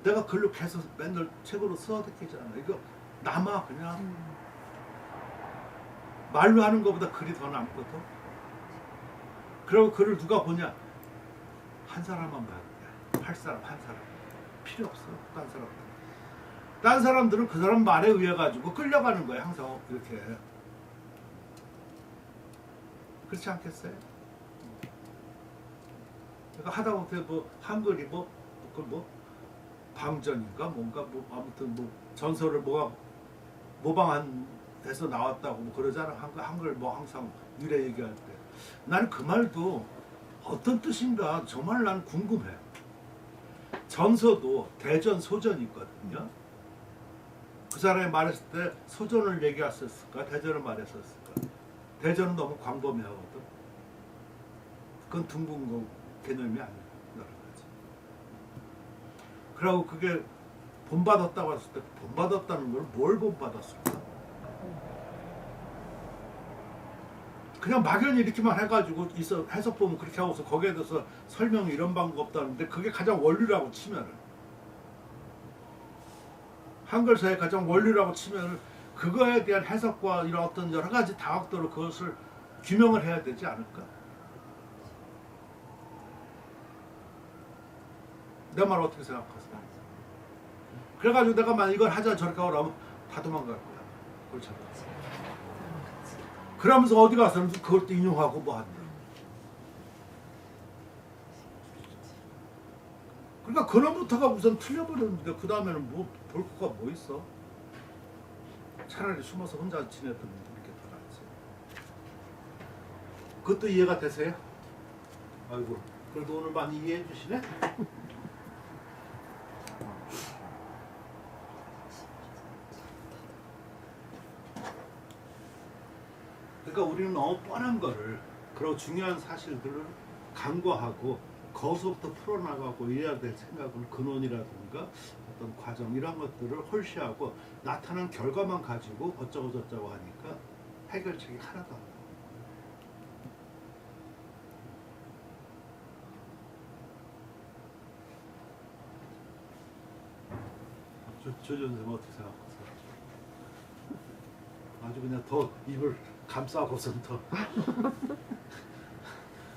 내가 글로 계속 맨날 책으로 써듣기잖아. 이거 남아 그냥. 말로 하는 것보다 글이 더 남거든. 그리고 글을 누가 보냐? 한 사람만 봐야 돼. 할 사람 한 사람. 필요 없어. 딴 사람. 딴 사람들은 그 사람 말에 의해 가지고 끌려가는 거야. 항상 이렇게. 그렇지 않겠어요? 그러니까 하다못해 뭐 한글이 뭐 방전인가 뭔가 뭐 아무튼 뭐 전설을 뭐가 모방한 데서 나왔다고 뭐 그러잖아. 한글 뭐 항상 유래 얘기할 때 나는 그 말도 어떤 뜻인가 정말 난 궁금해. 전서도 대전 소전이 있거든요. 그 사람이 말했을 때 소전을 얘기했었을까 대전을 말했었을까. 대전은 너무 광범위하거든. 그건 둥근 개념이 아니야. 여러 가지. 그리고 그게 본받았다고 했을 때 본받았다는 걸 뭘 본받았을까? 그냥 막연히 이렇게만 해가지고 해석 보면 그렇게 하고서 거기에 대해서 설명이 이런 방법 없다는데 그게 가장 원리라고 치면은 한글사의 가장 원리라고 치면은 그거에 대한 해석과 이런 어떤 여러 가지 다각도로 그것을 규명을 해야 되지 않을까? 내 말 어떻게 생각하세요? 그래가지고 내가 만약 이걸 하자 저렇게 하라면 다 도망갈 거야. 그렇잖아. 그러면서 어디 가서는 그걸 또 인용하고 뭐 한다. 그러니까 그놈부터가 우선 틀려버렸는데 그 다음에는 뭐 볼 거가 뭐 있어? 차라리 숨어서 혼자 지내던 이렇게 더 낫지. 그것도 이해가 되세요? 아이고 그래도 오늘 많이 이해해 주시네? 그러니까 우리는 너무 뻔한 거를 그런 중요한 사실들을 간과하고 거기서부터 풀어나가고 이래야 될 생각은 근원이라든가 어떤 과정 이런 것들을 홀시하고 나타난 결과만 가지고 어쩌고 저쩌고 하니까 해결책이 하나도 안 나와. 조 선생님 어떻게 생각하세요? 아주 그냥 더 입을 감싸고선 더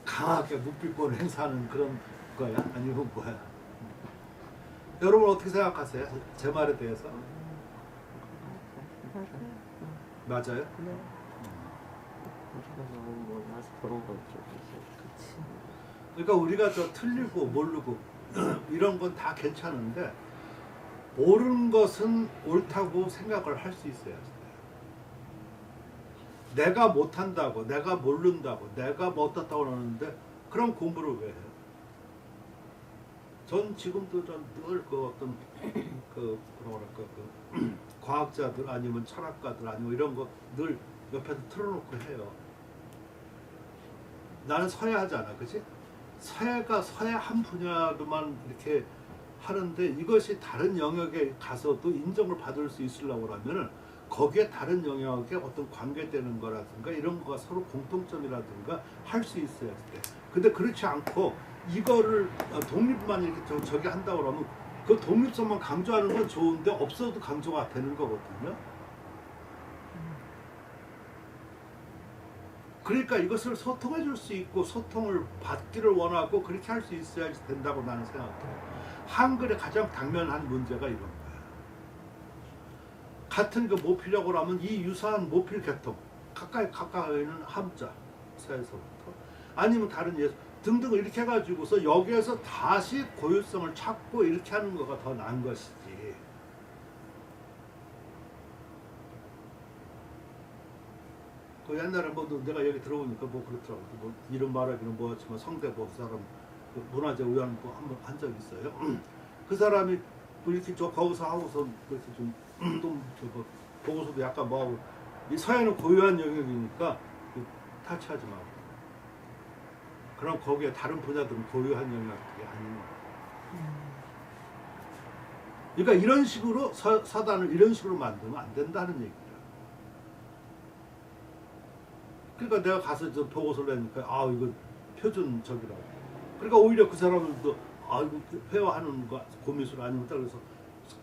강하게 묵비권 행사하는 그런 거야? 아니면 뭐야? 여러분 어떻게 생각하세요? 제 말에 대해서? 맞아요? 네. 우리가 너무 몰라서 그런 거죠. 그러니까 우리가 저 틀리고 모르고 이런 건 다 괜찮은데 옳은 것은 옳다고 생각을 할 수 있어야 돼요. 내가 못한다고, 내가 모른다고, 내가 뭐 어떻다고 하는데 그런 공부를 왜 해요? 전 지금도 늘 그 어떤 그 뭐랄까 그 과학자들 아니면 철학가들 아니면 이런 거 늘 옆에서 틀어놓고 해요. 나는 서예하잖아, 그렇지? 서예가 서예 한 분야로만 이렇게 하는데 이것이 다른 영역에 가서도 인정을 받을 수 있으려고 하면은 거기에 다른 영역에 어떤 관계되는 거라든가 이런 거가 서로 공통점이라든가 할 수 있어야 돼. 근데 그렇지 않고 이거를 독립만 이렇게 저기 한다고 그러면 그 독립성만 강조하는 건 좋은데 없어도 강조가 되는 거거든요. 그러니까 이것을 소통해 줄 수 있고 소통을 받기를 원하고 그렇게 할 수 있어야 된다고 나는 생각해요. 한글의 가장 당면한 문제가 이런 거야. 같은 그 모필이라고 하면 이 유사한 모필 계통 가까이는 함자 서에서부터 아니면 다른 예술 등등 이렇게 해가지고서 여기에서 다시 고유성을 찾고 이렇게 하는 거가 더 나은 것이지. 그 옛날에 뭐 내가 얘기 들어보니까 뭐 그렇더라고. 뭐 이런 말하기는 뭐였지만 성대모 사람 그 문화재 우연 뭐 한번 한 적 있어요. 그 사람이 뭐 이렇게 저 거기서 하고서 그렇게 좀 뭐 보고서도 약간 뭐하고 이 서예는 고유한 영역이니까 타치하지 마. 그럼 거기에 다른 분야들은 고유한 영역이 아닌 거야. 그러니까 이런 식으로 사단을 이런 식으로 만들면 안 된다는 얘기야. 그러니까 내가 가서 저 보고서를 내니까 아 이거 표준 적이라고. 그러니까 오히려 그 사람들도 아 이거 회화하는 거 고미술 아닙니다. 그래서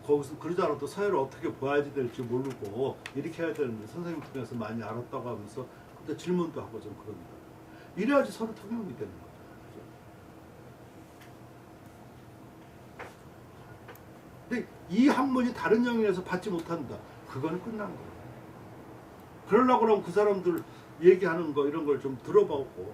거기서 그러지 않아도 서예를 어떻게 봐야지 될지 모르고 이렇게 해야 되는데 선생님 통해서 많이 알았다고 하면서 그때 질문도 하고 좀 그런다. 이래야지 서로 통용이 되는 거죠. 근데 이 학문이 다른 영역에서 받지 못한다. 그거는 끝난 거예요. 그러려고 그러면 그 사람들 얘기하는 거 이런 걸 좀 들어보고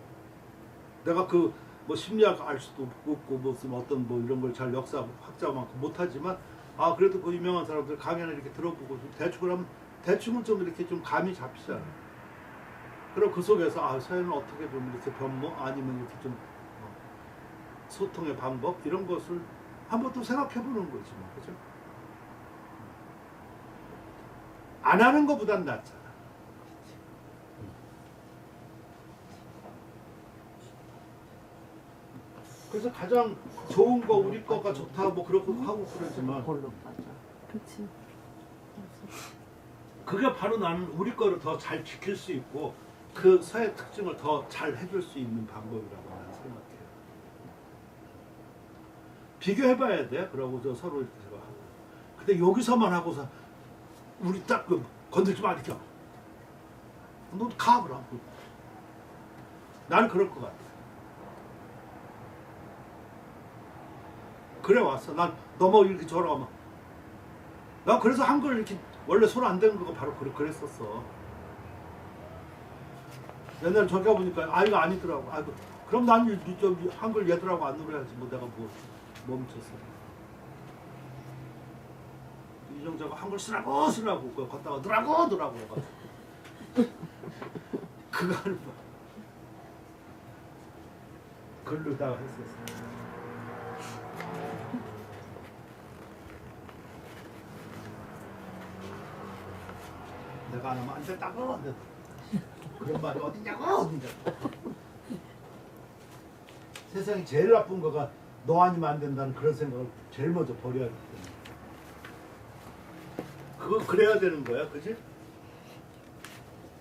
내가 그 뭐 심리학 알 수도 없고 무슨 어떤 뭐 이런 걸 잘 역사 학자만큼 못하지만 아 그래도 그 유명한 사람들 강연을 이렇게 들어보고 좀 대충 하면 대충은 좀 이렇게 좀 감이 잡히잖아. 그럼 그 속에서 아 서예는 어떻게 좀 이렇게 변모 아니면 이렇게 좀 소통의 방법 이런 것을 한번 또 생각해 보는 거지 뭐 그죠? 안 하는 것보단 낫잖아. 그래서 가장 좋은 거 우리 거가 좋다 뭐 그렇고 하고 그러지만 그렇지. 그게 바로 나는 우리 거를 더 잘 지킬 수 있고 그 서의 특징을 더 잘 해줄 수 있는 방법이라고 나는 생각해요. 비교해봐야 돼. 그러고 저 서로 이렇게 하고. 근데 여기서만 하고서 우리 딱 그 건들지 마 이렇게. 너 가 그럼. 나는 그럴 것 같아. 그래 왔어. 난 너무 이렇게 저러면 나 그래서 한글 이렇게 원래 손 안 대는 거가 바로 그랬었어. 옛날에 저기 가보니까 아이가 아니더라고. 아이고 그럼 난 한글 얘들하고 안 놀아야지. 뭐 내가 뭐 멈췄어. 이정자가 한글 쓰라고 그 걷다가 누라고 해가지고 그거 하는 거야. 글로다가 했었어. 내가 안 하면 안 된다고. 그런 말이 어디냐고. 세상에 제일 나쁜 거가 너 아니면 안 된다는 그런 생각을 제일 먼저 버려야 돼. 그거 그래야 되는 거야, 그지?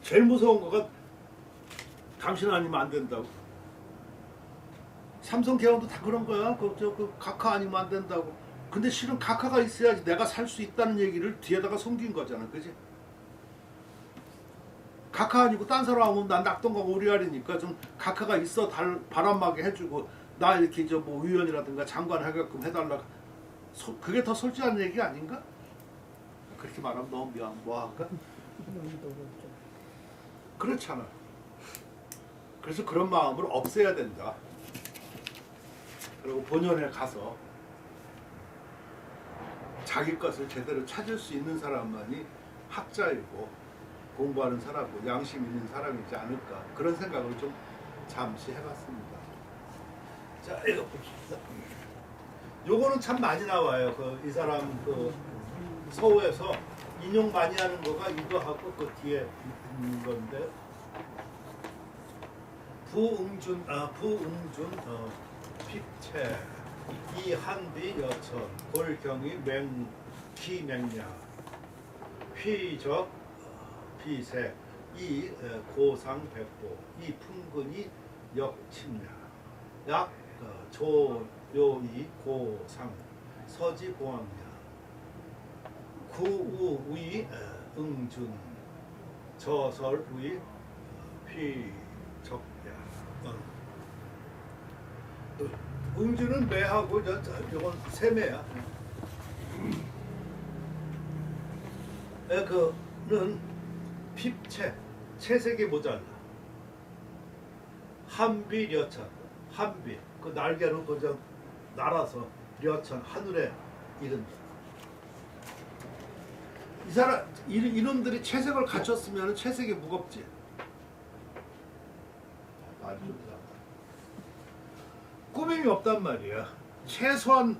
제일 무서운 거가 당신 아니면 안 된다고. 삼성 계열도 다 그런 거야. 그 카카 아니면 안 된다고. 근데 실은 카카가 있어야지 내가 살 수 있다는 얘기를 뒤에다가 숨긴 거잖아, 그지? 카카 아니고 딴 사람 하면 난 낙동강 오리알이니까 좀 카카가 있어 바람막이 해주고 나 이렇게 저 뭐 의원이라든가 장관 하게끔 해달라. 그게 더 솔직한 얘기 아닌가? 그렇게 말하면 너무 뭐할까? 그렇잖아. 그래서 그런 마음을 없애야 된다. 그리고 본연에 가서 자기 것을 제대로 찾을 수 있는 사람만이 학자이고 공부하는 사람이고 양심 있는 사람이지 않을까 그런 생각을 좀 잠시 해봤습니다. 자, 이거 봅시다. 요거는 참 많이 나와요. 이 사람 서우에서 인용 많이 하는 거가 이거하고 그 뒤에 있는 건데 부응준 핍체 이한비 여천 골경이 맹기맹냐 휘적 비색 이 고상백보 이 풍근이 역침냐 약 조요이 고상 서지공황냐 구우의 응준 저설의 휘적야 응준은 매하고 이건 세매야. 그는 핍체 채색이 모자라. 한비 려천 한비 그 날개로 그저 날아서 려천 하늘에 이른다. 이 사람 이놈들이 채색을 갖췄으면 채색이 무겁지. 말이 좀 이상하다. 꾸밈이 없단 말이야. 최소한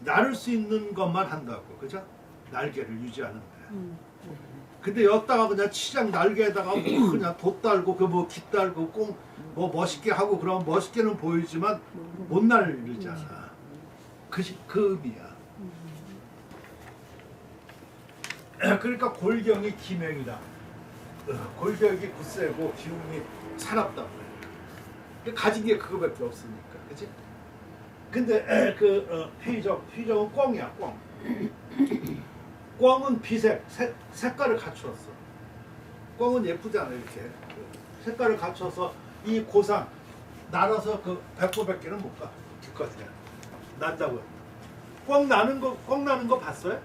나를 수 있는 것만 한다고, 그죠? 날개를 유지하는데. 근데 여기다가 그냥 치장 날개에다가 뭐 그냥 돛 달고 그 뭐 깃 달고 꽁 뭐 멋있게 하고 그러면 멋있게는 보이지만 못 날리잖아. 그 의미야. 그러니까 골경이 기명이다. 골격이 굳세고 기운이 사납단 말이야. 가진 게 그거밖에 없으니까, 그렇지? 근데 휘적은 꽝이야, 꽝. 꽝은 비색, 색깔을 갖추었어. 꽝은 예쁘잖아, 이렇게. 색깔을 갖춰서 이 고상 날아서 그 백보백기는 못 가. 기껏해 난다고요. 꽝 나는 거 봤어요?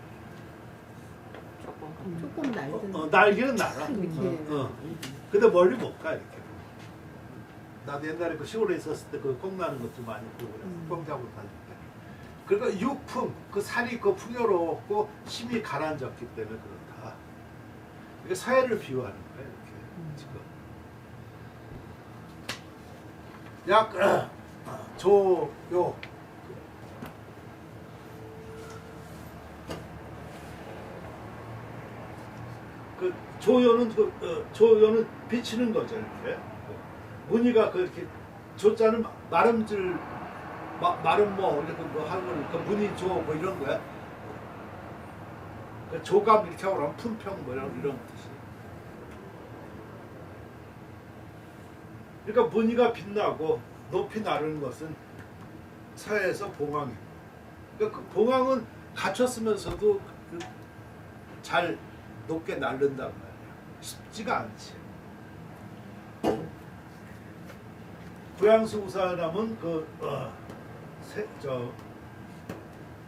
조금 날든. 날개는 날아. 이렇게. 근데 멀리 못 가, 이렇게. 나도 옛날에 그 시골에 있었을 때 그 꽝 나는 것도 많이 보고 그랬어. 꽝 잡으러 다닐 때. 그러니까 육풍, 그 살이 그 풍요롭고 힘이 가라앉았기 때문에 그렇다. 이게 사회를 비유하는 거야, 이렇게. 지금. 약 조요 그 조요는 비치는 거죠, 이렇게. 무늬가 그렇게 조자는 마름질 마름 뭐 이렇게 뭐 하는 거 무늬 조뭐 이런 거야. 그 조감 이렇게 하고 그러면 품평 뭐 이런 뜻이. 그러니까 무늬가 빛나고 높이 나르는 것은 사회에서 봉황이고. 그러니까 그 봉황은 갖췄으면서도 잘 높게 날른단 말이야. 쉽지가 않지. 고양수 우사람은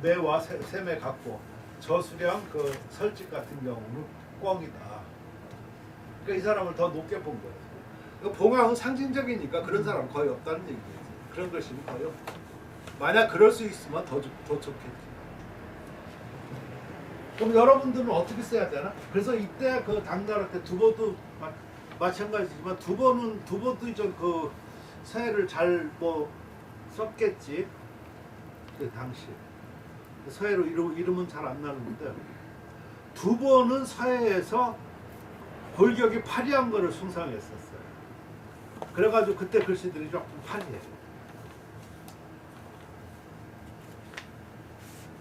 매와 샘에 같고 저수량 그 설직 같은 경우는 꿩이다. 그러니까 이 사람을 더 높게 본 거예요. 그러니까 봉황은 상징적이니까 그런 사람 거의 없다는 얘기예요. 그런 것이 거의 없다. 만약 그럴 수 있으면 더 좋겠지. 그럼 여러분들은 어떻게 써야 되나? 그래서 이때 그 당나라 때 두보도 마찬가지지만 두보도 이제 그 서해를 잘 뭐 썼겠지. 그 당시 서해로 이름은 잘 안 나는데 두보는 서해에서 골격이 파리한 거를 숭상했었어요. 그래가지고 그때 글씨들이 조금 파리해요.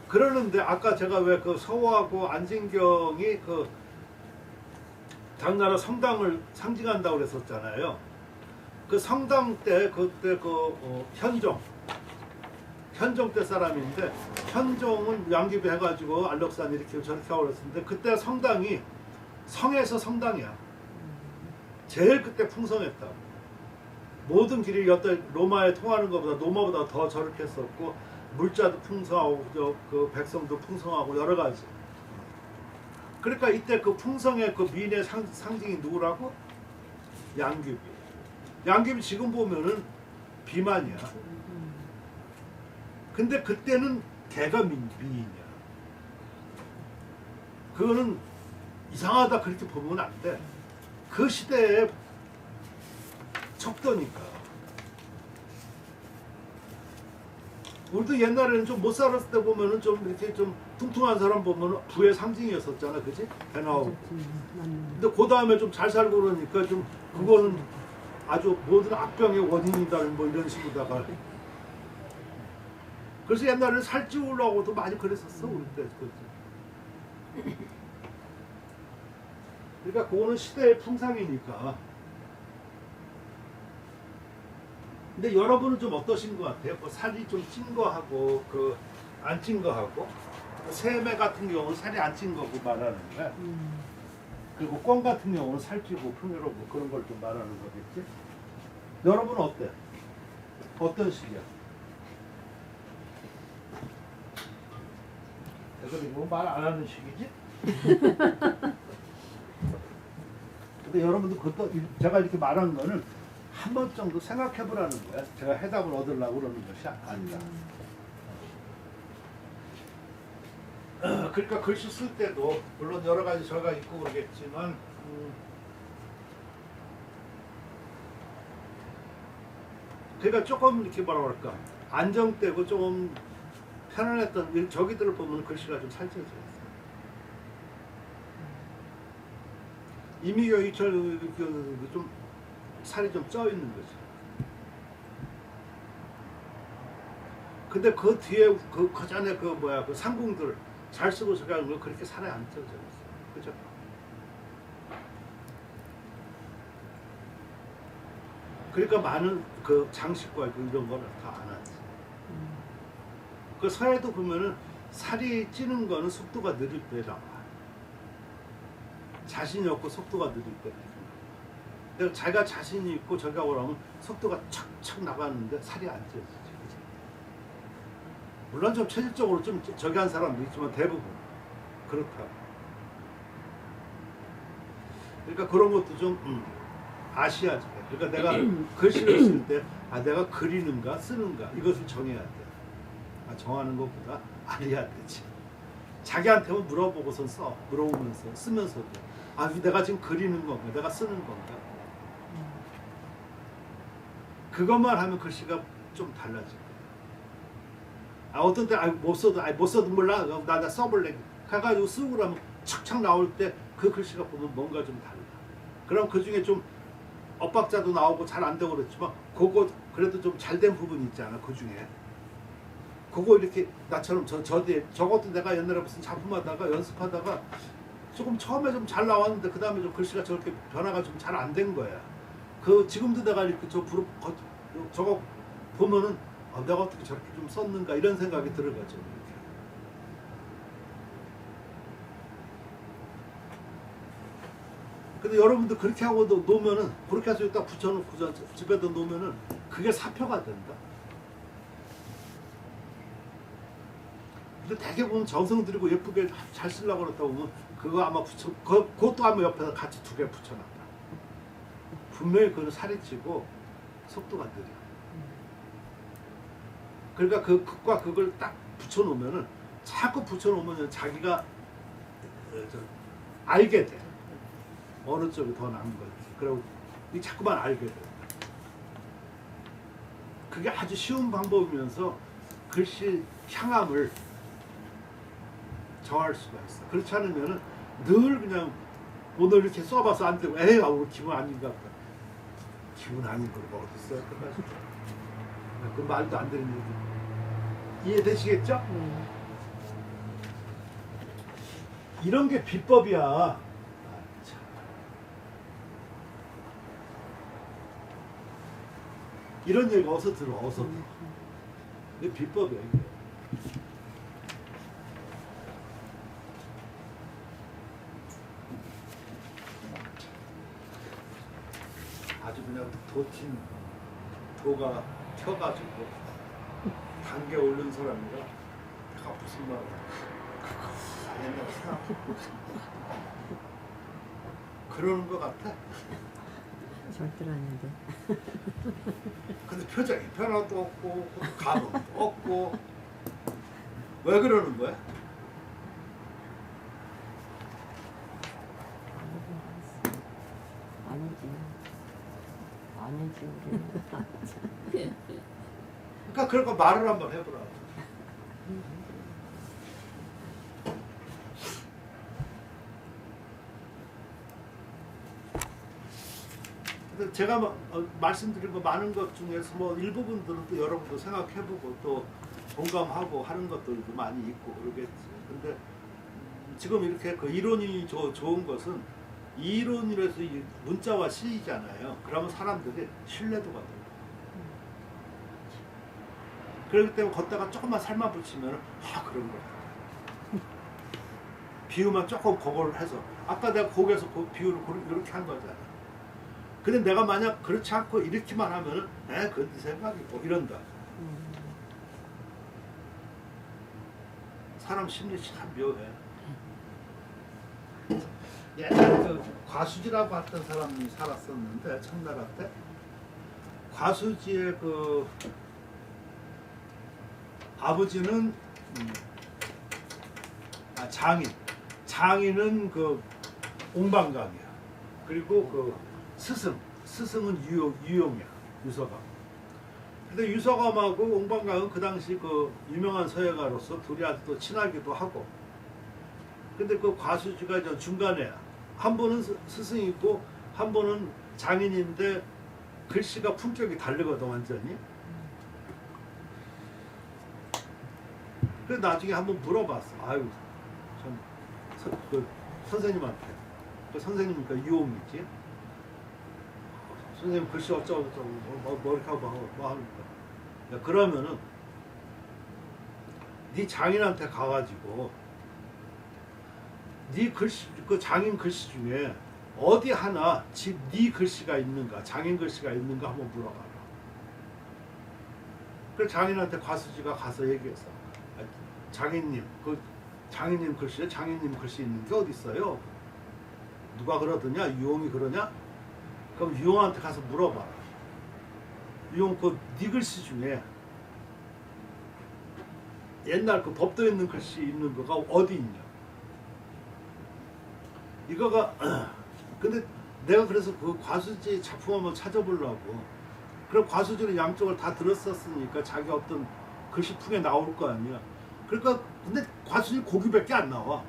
그러는데 아까 제가 왜 그 서호하고 안진경이 그 당나라 성당을 상징한다고 그랬었잖아요. 그 성당 때 그때 현종 때 사람인데 현종은 양귀비 해가지고 안락산 이렇게 저렇게 하고 그랬었는데 그때 성당이 성에서 성당이야. 제일 그때 풍성했다. 모든 길이 여태 로마에 통하는 것보다 로마보다 더 저렇게 했었고 물자도 풍성하고 그 백성도 풍성하고 여러 가지. 그러니까 이때 그 풍성의 그 미인의 상징이 누구라고? 양귀비. 양귀비 지금 보면은 비만이야. 근데 그때는 개가 미인이야. 그거는 이상하다 그렇게 보면 안 돼. 그 시대의 척도니까. 우리도 옛날에는 좀 못 살았을 때 보면은 좀 이렇게 좀 뚱뚱한 사람 보면은 부의 상징이었었잖아, 그지? 배 나오고. 근데 그 다음에 좀 잘 살고 그러니까 좀 그거는 아주 모든 악병의 원인이다 뭐 이런 식으로다가. 그래서 옛날에는 살찌우려고도 많이 그랬었어, 우리 때. 그러니까 그거는 시대의 풍상이니까. 근데 여러분은 좀 어떠신 것 같아요? 뭐 살이 좀 찐 거하고 그 안 찐 거하고 새매 같은 경우는 살이 안 찐 거고 말하는 거야. 그리고 꿩 같은 경우는 살찌고 풍요롭고 그런 걸 좀 말하는 거겠지. 여러분은 어때? 어떤 식이야? 그리고 말 안 하는 식이지? 근데 여러분도 그것도 제가 이렇게 말한 거는 한 번 정도 생각해 보라는 거야. 제가 해답을 얻으려고 그러는 것이 아니다. 그러니까 글씨 쓸 때도 물론 여러 가지 저가 있고 그러겠지만 그러니까 조금 이렇게 뭐라 그럴까 안정되고 조금 편안했던 저기들을 보면 글씨가 좀 살쪄져 있어요. 이미경 이철 좀 살이 좀 쪄 있는 거죠. 근데 그 뒤에 그 전에 그 뭐야 그 상궁들 잘 쓰고 저기 하는 거 그렇게 살이 안 쪄져 있어요. 그죠? 그러니까 많은 그 장식과 이런 거는 다 안 하지. 그 서해도 보면은 살이 찌는 거는 속도가 느릴 때 나와. 자신이 없고 속도가 느릴 때. 근데 자기가 자신이 있고 저기 하고 그러면 속도가 척척 나가는데 살이 안 찌어지지. 물론 좀 체질적으로 좀 저기 한 사람도 있지만 대부분 그렇다. 그러니까 그런 것도 좀 아시아지. 그러니까 내가 글씨를 쓸 때 내가 그리는가 쓰는가 이것을 정해야 돼. 정하는 것보다 알아야 되지. 자기한테만 물어보고선 써. 물어보면서 쓰면서도 내가 지금 그리는 건가 내가 쓰는 건가 그것만 하면 글씨가 좀 달라질 거야. 어떤 때 못 써도 몰라. 나 써볼래. 가가지고 쓰고 그러면 착착 나올 때 그 글씨가 보면 뭔가 좀 달라. 그럼 그 중에 좀 엇박자도 나오고 잘 안 되고 그렇지만 그거 그래도 좀 잘 된 부분이 있잖아. 그 중에 그거 이렇게 나처럼 저것도 내가 옛날에 무슨 작품하다가 연습하다가 조금 처음에 좀 잘 나왔는데 그 다음에 좀 글씨가 저렇게 변화가 좀 잘 안 된 거야. 그 지금도 내가 이렇게 저거 보면은 내가 어떻게 저렇게 좀 썼는가 이런 생각이 들어가죠. 근데 여러분들 그렇게 하고 놓으면은 그렇게 해서 딱 붙여놓고 집에다 놓으면은 그게 사표가 된다. 근데 되게 보면 정성 들이고 예쁘게 잘 쓰려고 그랬다 보면 그거 아마 그것도 아마 옆에서 같이 두 개 붙여놨다. 분명히 그거는 살이 찌고 속도가 느려. 그러니까 그 극과 극을 딱 붙여놓으면은 자꾸 붙여놓으면 자기가 알게 돼. 어느 쪽이 더 나은 건지. 그리고 이 자꾸만 알게 돼. 그게 아주 쉬운 방법이면서 글씨 향함을 정할 수가 있어. 그렇지 않으면은 늘 그냥 오늘 이렇게 써봐서 안 되고 에이 오늘 기분 아닌가 보다. 기분 아닌 걸 뭐 어딨어? 그 말도 안 되는 얘기. 이해되시겠죠? 이런 게 비법이야. 아, 참. 이런 얘기 어서 들어, 어서 들어. 이게 비법이야, 이게. 아주 그냥 도가 켜가지고 단계 오른 사람이라 내가 무슨 말을 옛날 사람 그러는 것 같아. 절대로 아닌데. 근데 표정이 변화도 없고 감흥도 없고 왜 그러는 거야? 아니지 우리는. 그러니까 그런 거 말을 한번 해보라. 근데 제가 말씀드린 거 많은 것 중에서 뭐 일부분들은 또 여러분도 생각해보고 또 공감하고 하는 것들도 많이 있고 그러겠지. 근데 지금 이렇게 그 이론이 좋은 것은 이 이론이라서 문자와 시이잖아요. 그러면 사람들이 신뢰도가 돼요. 그렇기 때문에 걷다가 조금만 살만 붙이면 그런 거야. 비유만 조금 그걸 해서 아까 내가 거기에서 그 비유를 이렇게 한 거잖아. 근데 내가 만약 그렇지 않고 이렇게만 하면은 그건 네 생각이고 이런다. 사람 심리 참 묘해. 옛날에 그 과수지라고 했던 사람이 살았었는데 청나라 때 과수지의 그 아버지는 장인은 그 옹방강이야. 그리고 그 스승은 유용이야. 유서감. 근데 유서감하고 옹방강은 그 당시 그 유명한 서예가로서 둘이 아주 또 친하기도 하고. 근데 그 과수지가 저 중간에야. 한 분은 스승이고 한 분은 장인인데 글씨가 품격이 다르거든 완전히. 그래서 나중에 한번 물어봤어. 아유, 그 선생님한테. 그 선생님이니까 유용이지. 선생님 글씨 어쩌고저쩌고 뭐 이렇게 하고 뭐 하니까. 야, 그러면은 네 장인한테 가가지고 네 글씨 그 장인 글씨 중에 어디 하나 네 글씨가 있는가 장인 글씨가 있는가 한번 물어봐라. 그래서 장인한테 과수지가 가서 얘기했어. 장인님 그 장인님 글씨에 장인님 글씨 있는 게 어디 있어요? 누가 그러더냐? 유용이 그러냐? 그럼 유용한테 가서 물어봐라. 유용 그 네 글씨 중에 옛날 그 법도에 있는 글씨 있는 거가 어디 있냐? 이거가 근데 내가 그래서 그 과수지 작품 한번 찾아보려고. 그럼 과수지는 양쪽을 다 들었었으니까 자기 어떤 글씨풍에 나올 거 아니야. 그러니까 근데 과수지 고기밖에 안 나와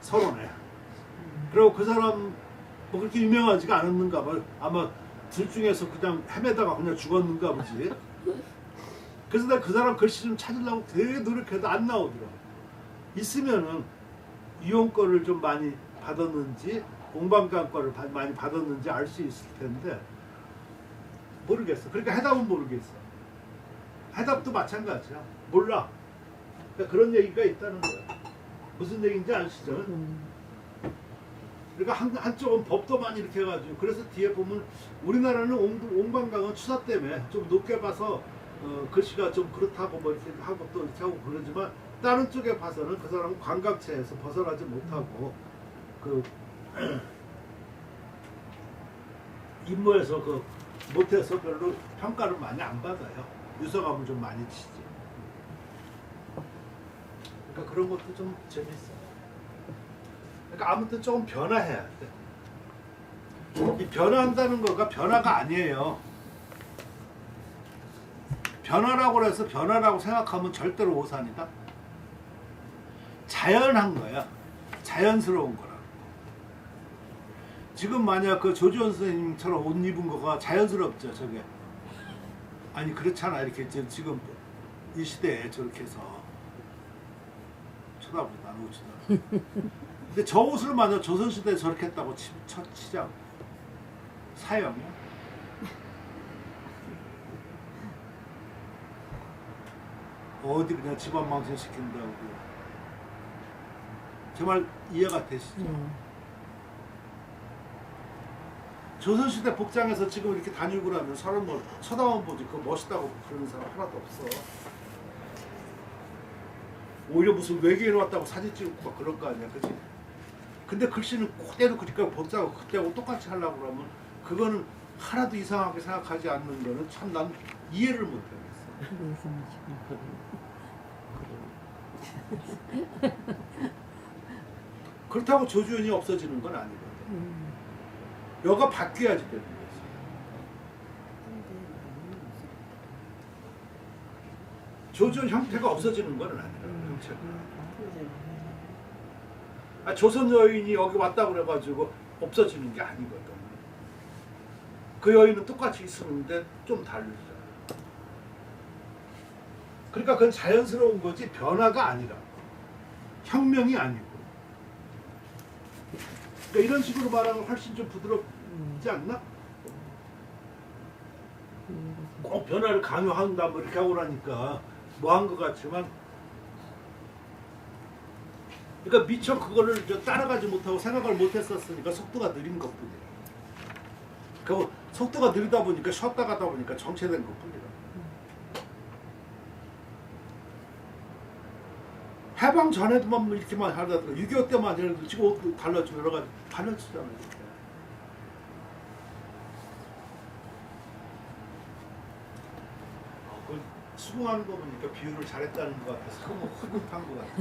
서론에. 그리고 그 사람 뭐 그렇게 유명하지가 않았는가 봐. 아마 둘 중에서 그냥 헤매다가 그냥 죽었는가 보지. 그래서 내가 그 사람 글씨 좀 찾으려고 되게 노력해도 안 나오더라고. 있으면은 유용 거를 좀 많이 받았는지 옹방강 거를 많이 받았는지 알 수 있을 텐데 모르겠어. 그러니까 해답은 모르겠어. 해답도 마찬가지야. 몰라. 그러니까 그런 얘기가 있다는 거야. 무슨 얘기인지 아시죠? 그러니까 한쪽은 법도만 이렇게 해가지고 그래서 뒤에 보면 우리나라는 옹방강은 추사 때문에 좀 높게 봐서 글씨가 좀 그렇다고 뭐 이렇게 하고 또 이렇게 하고 그러지만 다른 쪽에 봐서는 그 사람은 관광체에서 벗어나지 못하고 그 임무에서 그 못해서 별로 평가를 많이 안 받아요. 유서감을 좀 많이 치지. 그러니까 그런 것도 좀 재밌어. 그러니까 아무튼 조금 변화해야 돼. 이 변화한다는 거가 변화가 아니에요. 변화라고 해서 변화라고 생각하면 절대로 오산이다. 자연한 거야. 자연스러운 거라. 지금 만약 그 조지원 선생님처럼 옷 입은 거가 자연스럽죠, 저게. 아니 그렇잖아. 이렇게 지금 이 시대에 저렇게 해서 쳐다보다 안 오치다. 근데 저 옷을 만약 조선시대에 저렇게 했다고 치자. 사형이야. 어디 그냥 집안 망신시킨다고. 정말 이해가 되시죠? 조선시대 복장에서 지금 이렇게 다니고 나면 사람들 쳐다만 보지 그거 멋있다고 그러는 사람 하나도 없어. 오히려 무슨 외계인 왔다고 사진 찍고 막 그럴 거 아니야, 그치? 근데 글씨는 그대로 그러니까 복장하고 그때하고 똑같이 하려고 그러면 그거는 하나도 이상하게 생각하지 않는 거는 참 난 이해를 못 하겠어. 그렇다고 조주연이 없어지는 건 아니거든. 여가 바뀌어야지 되는 거지. 조주연 형태가 없어지는 건 아니라 형체가. 조선 여인이 여기 왔다 그래가지고 없어지는 게 아니거든. 그 여인은 똑같이 있었는데 좀 다르잖아. 그러니까 그건 자연스러운 거지 변화가 아니라 혁명이 아니고. 그러니까 이런 식으로 말하면 훨씬 좀 부드럽지 않나? 꼭 변화를 강요한다 뭐 이렇게 하고 나니까 뭐한 것 같지만, 그러니까 미처 그거를 따라가지 못하고 생각을 못했었으니까 속도가 느린 것뿐이야. 그 속도가 느리다 보니까 쉬었다 가다 보니까 정체된 것뿐이야. 해방 전에도만 이렇게만 하다가 6.25 때만 예를 들어 지금 옷도 달라지고 여러 가지 달라지잖아요. 그 수긍하는 거 보니까 비유를 잘했다는 것 같아서 너무 흐뭇한 것 같아.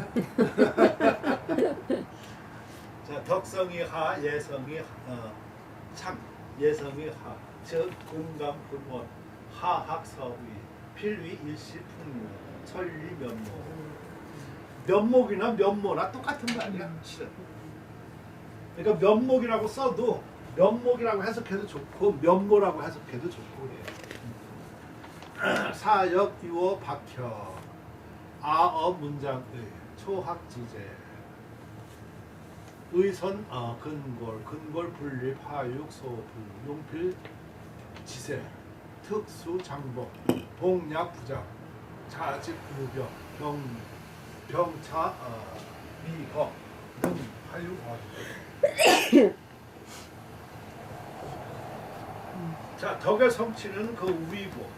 자, 덕성이 하, 예성이 참, 예성이 하, 즉 공감 근원, 하학서의, 필위 일시풍류, 천리 면목. 면목이나 면모나 똑같은 말이야, 실은. 그러니까 면목이라고 써도 면목이라고 해석해도 좋고 면모라고 해석해도 좋고 그래요. 사역, 유어, 박혀, 아어, 문장의, 초학지제, 의선, 근골, 분립, 하육, 소불, 용필, 지세, 특수, 장복, 복약, 부장, 자직, 무병, 병차, 미거 등 하유 자, 덕의 성취는 그 우위고,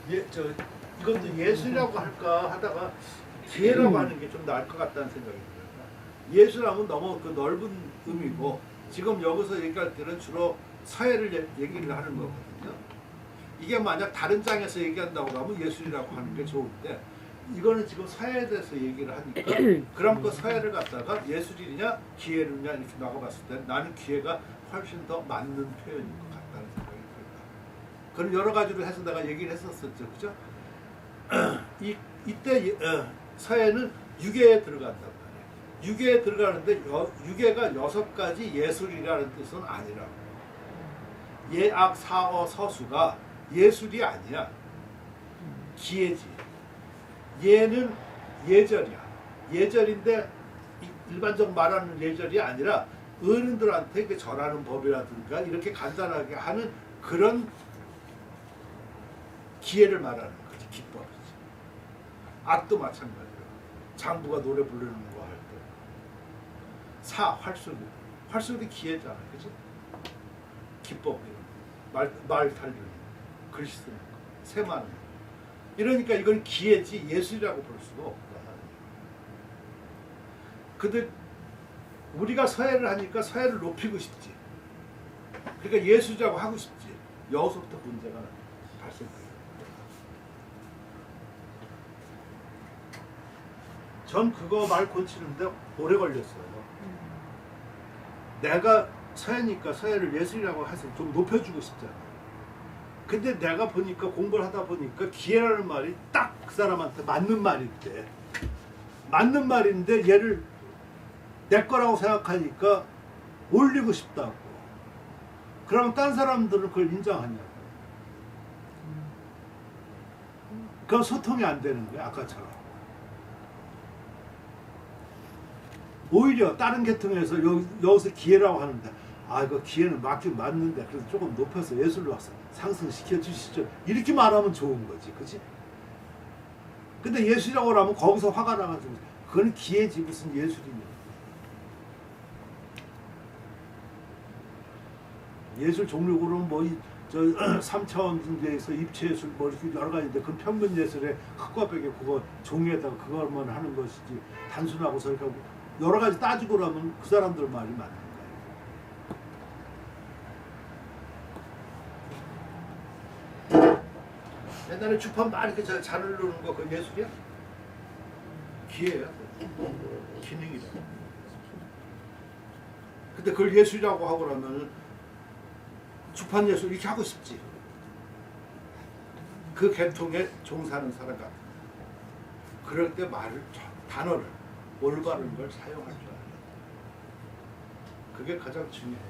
이것도 예술이라고 할까 하다가 기회라고 하는 게 좀 나을 것 같다는 생각이 들어요. 예술하면 너무 그 넓은 의미고, 지금 여기서 얘기할 때는 주로 서예를 얘기를 하는 거거든요. 이게 만약 다른 장에서 얘기한다고 하면 예술이라고 하는 게 좋은데, 이거는 지금 서예에 대해서 얘기를 하니까 그럼 그 서예를 갖다가 예술이냐 기회느냐 이렇게 나가봤을 때 나는 기회가 훨씬 더 맞는 표현인 것 같다는 생각이 듭니다. 그런 여러 가지로 해서 내가 얘기를 했었었죠, 그죠? 이때 서예는 유계에 들어간단 말이에요. 유계에 들어가는데 유계가 6가지 예술이라는 뜻은 아니라고. 예악 사어 서수가 예술이 아니야, 기회지. 예는 예절이야. 예절인데 일반적 말하는 예절이 아니라 어른들한테 절하는 법이라든가 이렇게 간단하게 하는 그런 기회를 말하는 거지, 기법이지. 악도 마찬가지로 장부가 노래 부르는 거 할 때 활쏘기 기회잖아, 그치? 기법, 말 달리는 글씨 쓰는 거, 세마는 거. 이러니까 이건 기회지 예술이라고 볼 수가 없다. 근데 우리가 서예를 하니까 서예를 높이고 싶지. 그러니까 예술이라고 하고 싶지. 여기서부터 문제가 발생돼요. 전 그거 말 고치는데 오래 걸렸어요. 내가 서예니까 서예를 예술이라고 해서 좀 높여주고 싶잖아. 근데 내가 보니까 공부를 하다 보니까 기회라는 말이 딱 그 사람한테 맞는 말인데 맞는 말인데 얘를 내 거라고 생각하니까 올리고 싶다고. 그러면 딴 사람들은 그걸 인정하냐고. 그건 소통이 안 되는 거야, 아까처럼. 오히려 다른 계통에서 여기서 기회라고 하는데 아 이거 기회는 맞긴 맞는데 그래서 조금 높여서 예술로 와서 상승시켜 주시죠. 이렇게 말하면 좋은 거지, 그지? 근데 예술이라고 하면 거기서 화가 나가지고 그건 기회지 무슨 예술이냐. 예술 종류로는 뭐저 3차원 중에서 입체예술 뭐 이렇게 여러 가지인데 그건 평면 예술의 흙과 벽에 그거 종이에다가 그것만 하는 것이지 단순하고 그러니까 여러 가지 따지고 그러면 그 사람들 말이 맞는 거예요. 옛날에 주판 막 이렇게 잘 흐르는 거 그 예술이야? 기회야. 기능이다. 근데 그걸 예술이라고 하고 그러면은 주판 예술 이렇게 하고 싶지. 그 계통에 종사하는 사람 같아. 그럴 때 말을 단어를 올바른 걸 사용할 줄 알아요. 그게 가장 중요해요.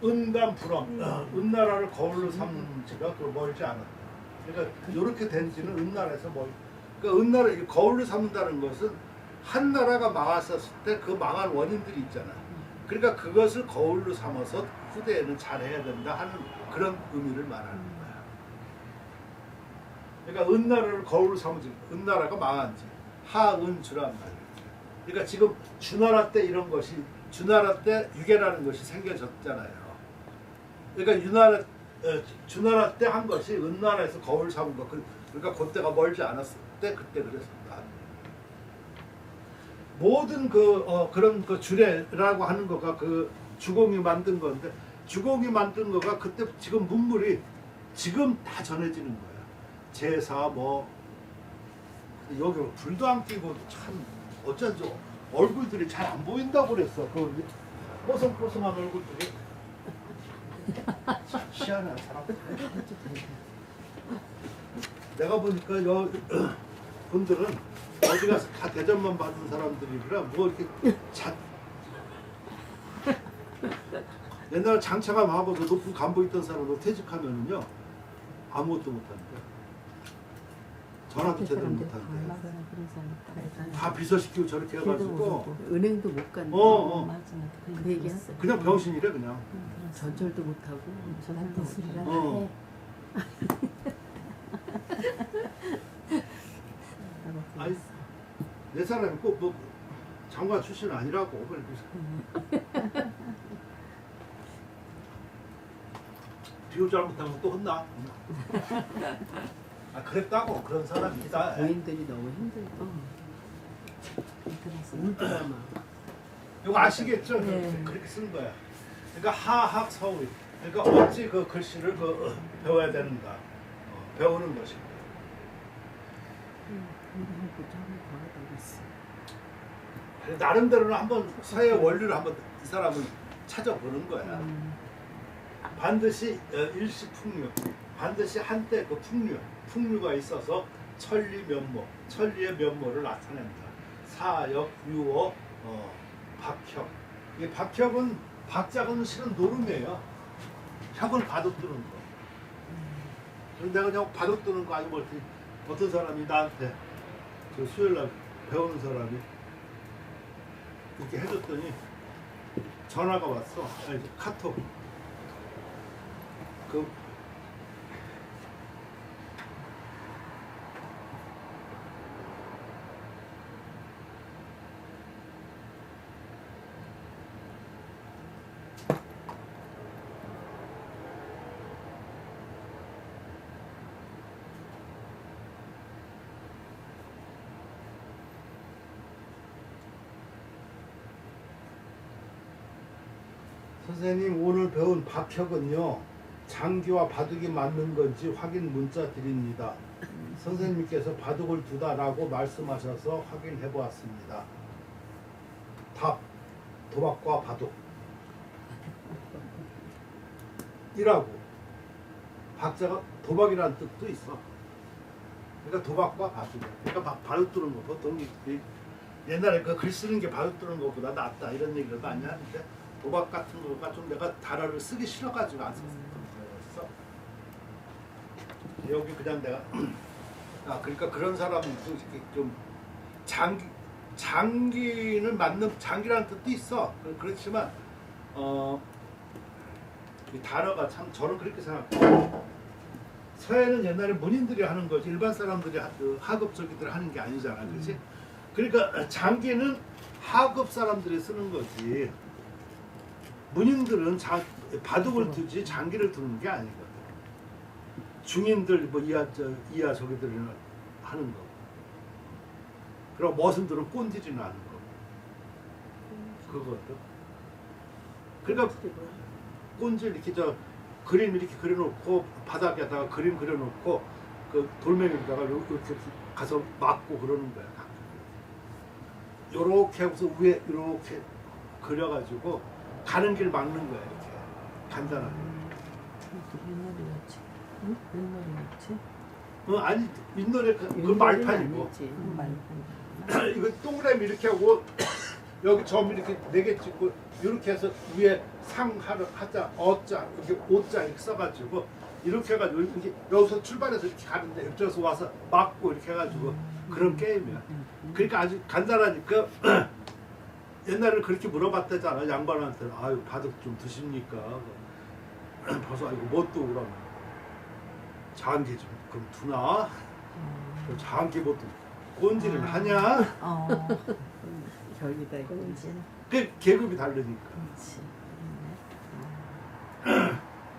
은담불엄, 은나라를 거울로 삼는 지가 그 멀지 않았다. 그러니까 이렇게 된 지는 은나라에서 그러니까 은나라 거울로 삼는다는 것은 한 나라가 망했었을 때 그 망한 원인들이 있잖아. 그러니까 그것을 거울로 삼아서 후대에는 잘해야 된다 하는 그런 의미를 말하는 거야. 그러니까 은나라를 거울로 삼지 은나라가 망한지 하은주란 말이야. 그러니까 지금 주나라 때 이런 것이 주나라 때 유계라는 것이 생겨졌잖아요. 그러니까 주나라 때 한 것이 은나라에서 거울 삼은 거 그러니까 그때가 멀지 않았을 때 그때 그랬었다. 모든 그런 그 주례라고 하는 거가 그 주공이 만든 건데 주공이 만든 거가 그때 지금 문물이 지금 다 전해지는 거야. 제사 뭐 여기 불도 안 끼고 참 어쩐지 얼굴들이 잘 안 보인다고 그랬어. 그 뽀송뽀송한 얼굴들이 참 희한한 사람. 내가 보니까 분들은 어디 가서 다 대접만 받은 사람들이라 뭐 이렇게 옛날 장차가 마법도 높은 간부 있던 사람도 퇴직하면은요 아무것도 못한대. 전화도 제대로 못한대. 다 비서시키고 저렇게 해가지고 은행도 못 간다. 맞아. 그 얘기했어. 그냥 병신이래 그냥. 전철도 못 하고 저한테 소리라 어. 아니 내 사람이 꼭 뭐 장관 출신 아니라고 그래서 비교 잘못하면 또 혼나. 아 그랬다고 그런 사람이다. 고인들이 너무 힘들고 울드라마. 이거 아시겠죠? 네. 그렇게 쓴 거야. 그러니까 하학 서울. 그러니까 어찌 그 글씨를 배워야 되는가. 배우는 것이. 나름대로는 한번 서예 원리를 한번 이 사람은 찾아보는 거야. 반드시 일시풍류, 반드시 한때 그 풍류가 있어서 천리 면모, 천리의 면모를 나타낸다. 사역, 유어, 박혁. 이 박혁은 박자는 실은 노름이에요. 혁을 바둑두는 거. 그래서 내가 그냥 바둑두는 거 아니고 어떤 사람이 나한테 저 수요일날 배우는 사람이 이렇게 해줬더니 전화가 왔어. 아니, 카톡. 그 선생님 오늘 배운 박혁은요 장기와 바둑이 맞는 건지 확인 문자 드립니다. 선생님께서 바둑을 두다라고 말씀하셔서 확인해 보았습니다. 답 도박과 바둑 이라고 박자가 도박이라는 뜻도 있어. 그러니까 도박과 바둑이야. 그러니까 바둑 두는 거 보통 옛날에 그 글 쓰는 게 바둑 두는 것보다 낫다 이런 얘기를 많이 하는데 도박 같은 거가 좀 내가 단어를 쓰기 싫어가지고 안 썼어. 여기 그냥 내가 그러니까 그런 사람도 이렇게 좀 장기는 맞는 장기라는 뜻도 있어. 그렇지만 이 단어가 참 저는 그렇게 생각해요. 서예는 옛날에 문인들이 하는 거지 일반 사람들이 하급적이들 하는 게 아니잖아, 그렇지? 그러니까 장기는 하급 사람들이 쓰는 거지. 문인들은 바둑을 두지 장기를 두는 게 아니거든. 중인들 뭐 이하 저기들은 하는 거. 그리고 머슴들은 꼰지리는 하는 거. 그것도. 그러니까 꼰지 이렇게 그림 이렇게 그려놓고 바닥에다가 그림 그려놓고 그 돌멩이에다가 이렇게 가서 맞고 그러는 거야. 요렇게 해서 위에 이렇게 그려가지고 가는 길 막는 거야 이렇게 간단하게. 옛날에 같이. 응? 옛날에 같이. 아니 윗노래 그 말판이고 말판. 이거 동그라미 이렇게 하고 여기 점 이렇게 4개 찍고 이렇게 해서 위에 상하를 하자 어자 이렇게 오자 이렇게 써가지고 이렇게 해가지고 이렇게 여기서 출발해서 이렇게 가는데 이쪽에서 와서 막고 이렇게 해가지고 그런 게임이야. 그러니까 아주 간단하니까 옛날에 그렇게 물어봤다잖아 양반한테. 아유 바둑 좀 두십니까? 벌써 아이고 못 두고 그러면 장기 좀 그럼 두나? 장기 못 두. 꼰지를 하냐? 결기다 이건지. 그 계급이 다르니까.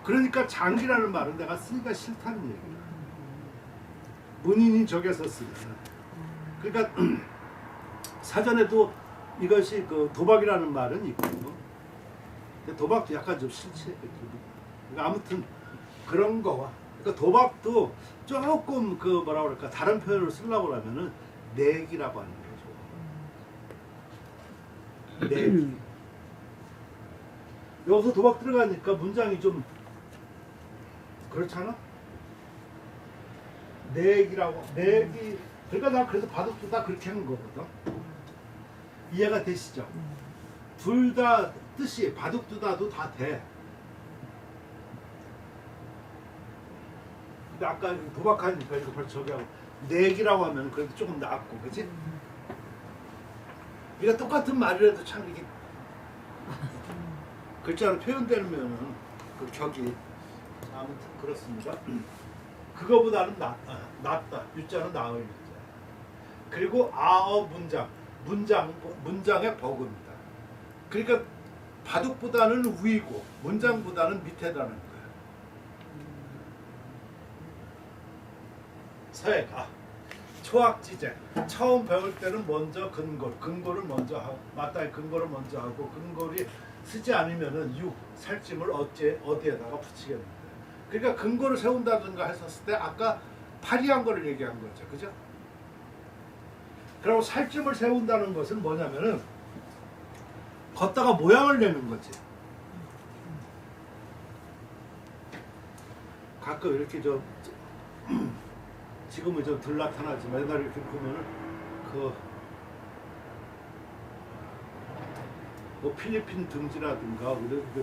그러니까 장기라는 말은 내가 쓰기가 싫다는 얘기야. 문인이 저기서 쓰면. 그러니까 사전에도 이것이 그 도박이라는 말은 있고, 근데 도박도 약간 좀 싫지. 그러니까 아무튼 그런 거와. 그러니까 도박도 조금 그 뭐라 그럴까 다른 표현을 쓰려고 하면은 내기라고 하는 거죠. 내기. 여기서 도박 들어가니까 문장이 좀 그렇잖아. 내기라고 내기. 그러니까 나 그래서 바둑도 다 그렇게 하는 거거든. 이해가 되시죠? 둘 다 뜻이 바둑 두다도 다 돼. 근데 아까 도박하니까 이거 벌써 저기 하고 내기라고 하면 그래도 조금 낫고, 그렇지? 그러니까 똑같은 말이라도 참 이게 글자로 표현되면은 그 격이 아무튼 그렇습니다. 그거보다는 낫다. 유자는 나의 유자. 그리고 아어 문장의 버그입니다. 그러니까 바둑보다는 위고 문장보다는 밑에다는 거예요. 서예가 초학지제 처음 배울 때는 먼저 근거를 먼저 하고 맞다의 근거를 먼저 하고 근거를 쓰지 않으면은 살찜을 어디에다가 붙이겠는데. 그러니까 근거를 세운다든가 했었을 때 아까 파리한 거를 얘기한 거죠, 그죠? 그리고 살찜을 세운다는 것은 뭐냐면은 걷다가 모양을 내는 거지. 가끔 이렇게 지금은 좀 덜 나타나지만 옛날에 이렇게 보면은 뭐 필리핀 등지라든가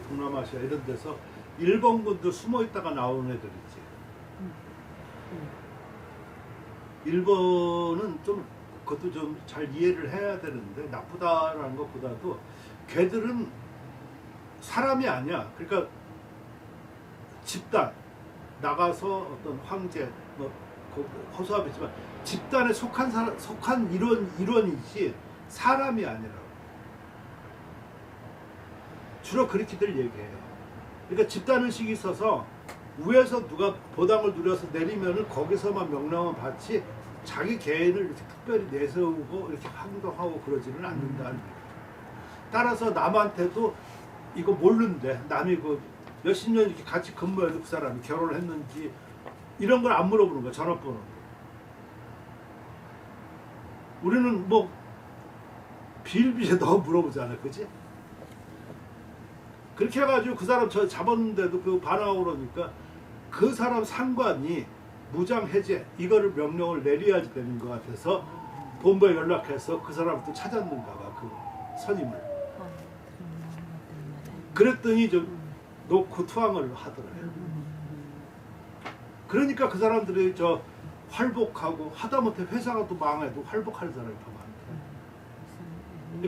동남아시아 이런 데서 일본군도 숨어 있다가 나오는 애들 있지. 일본은 좀 그것도 좀 잘 이해를 해야 되는데 나쁘다라는 것보다도 걔들은 사람이 아니야. 그러니까 집단 나가서 어떤 황제 뭐 허수아비지만 집단에 속한 일원이지 사람이 아니라고. 주로 그렇게들 얘기해요. 그러니까 집단의식이 있어서 위에서 누가 보당을 누려서 내리면은 거기서만 명령을 받지 자기 개인을 이렇게 특별히 내세우고 이렇게 행동하고 그러지는 않는다는 얘기예요. 따라서 남한테도 이거 모르는데 남이 그 몇십 년 이렇게 같이 근무해도 그 사람이 결혼을 했는지 이런 걸 안 물어보는 거야. 전화번호. 우리는 뭐 비일비재 너무 물어보잖아, 그지? 그렇게 해가지고 그 사람 저 잡았는데도 그 반항하고 그러니까 그 사람 상관이 무장 해제 이거를 명령을 내려야지 되는 것 같아서 본부에 연락해서 그 사람을 또 찾았는가 봐, 그 선임을. 그랬더니 좀 놓고 투항을 하더래요. 그러니까 그 사람들이 저 활복하고 하다못해 회사가 또 망해도 활복하는 사람이 더 많대.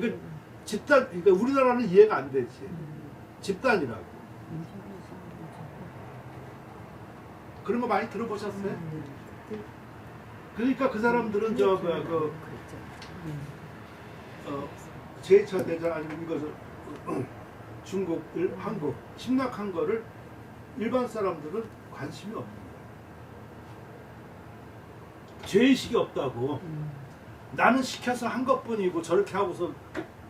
그러니까 집단, 그러니까 우리나라는 이해가 안 되지. 집단이라고. 그런 거 많이 들어보셨어요? 그러니까 그 사람들은 저 뭐야 그 제2차 대전 아니면 이것을 중국, 한국 침략한 거를 일반 사람들은 관심이 없는 거야. 죄의식이 없다고. 나는 시켜서 한 것뿐이고 저렇게 하고서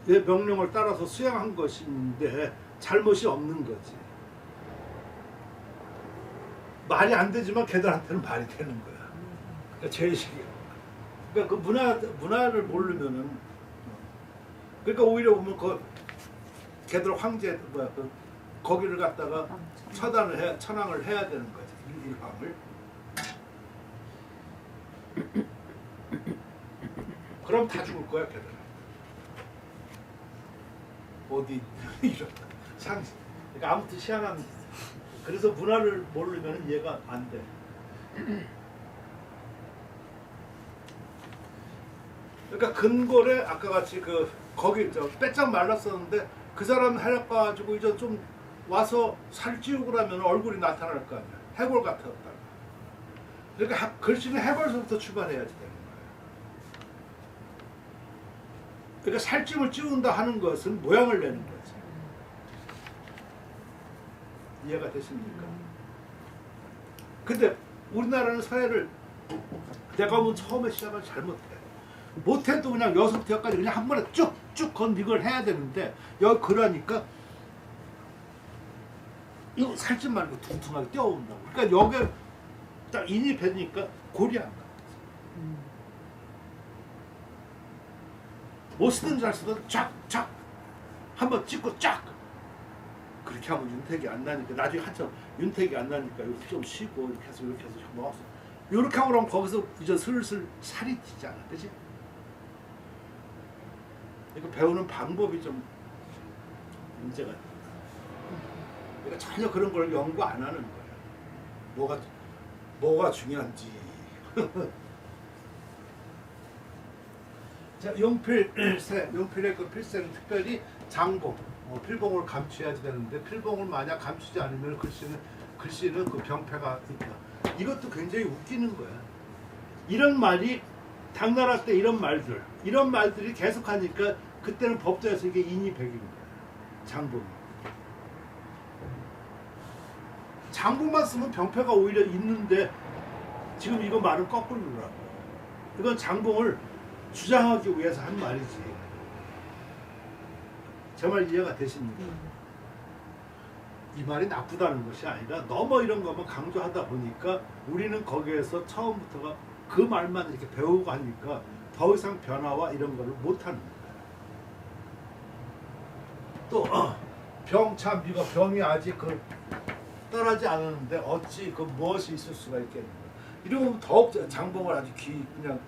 내 명령을 따라서 수행한 것인데 잘못이 없는 거지. 말이 안 되지만 걔들한테는 말이 되는 거야. 그러니까 죄의식이. 그러니까 그 문화를 모르면은 그러니까 오히려 보면 그 걔들 황제 뭐야 그 거기를 갖다가 천황을 해야 되는 거지. 일왕을. 그럼 다 죽을 거야, 걔들. 어디 이런 상식. 그러니까 아무튼 희한한. 그래서 문화를 모르면 이해가 안 돼. 그러니까 근골에 아까 같이 그 거기 저 빼짝 말랐었는데 그 사람 해가지고 이제 좀 와서 살찌우고 그러면 얼굴이 나타날 거 아니야. 해골 같았다. 그러니까 글씨는 해골서부터 출발해야지 되는 거예요. 그러니까 살찜을 찌운다 하는 것은 모양을 내는 거지. 이해가 되십니까? 근데 우리나라는 사회를 내가 보면 처음에 시작을 잘못해. 못해도 그냥 여기서부터 여기까지 그냥 한 번에 쭉쭉 건 이걸 해야 되는데 여기 그러니까 이거 살집 말고 퉁퉁하게 떼어온다고. 그러니까 여기 딱 인이 배니까 골이 안 가. 못 쓰든 잘 쓰든 쫙쫙 한번 찍고 쫙 그렇게 하면 윤택이 안 나니까 나중에 한참 윤택이 안 나니까 이렇게 좀 쉬고 이렇게 해서 먹었어. 이렇게 하고 그러면 거기서 이제 슬슬 살이 찌잖아, 그지? 그러니까 배우는 방법이 좀 문제가 있다. 그러니까 전혀 그런 걸 연구 안 하는 거야. 뭐가 중요한지. 자, 용필의 그 필생 특별히 장봉, 필봉을 감추어야 되는데 필봉을 만약 감추지 않으면 글씨는 그 병폐가 있다. 이것도 굉장히 웃기는 거야. 이런 말이 당나라 때 이런 말들이 계속하니까 그때는 법조에서 이게 인이백인 거야. 장봉. 장봉만 쓰면 병폐가 오히려 있는데 지금 이거 말은 거꾸로 그러라고. 이건 장봉을 주장하기 위해서 한 말이지. 제 말 이해가 되십니까? 이 말이 나쁘다는 것이 아니라 너무 이런 것만 강조하다 보니까 우리는 거기에서 처음부터가 그 말만 이렇게 배우고 하니까 더 이상 변화와 이런 거를 못하는 거야. 또 병참 이거 병이 아직 그 떠나지 않았는데 어찌 그 무엇이 있을 수가 있겠는가. 이러면 더욱 장봉을 아주 그냥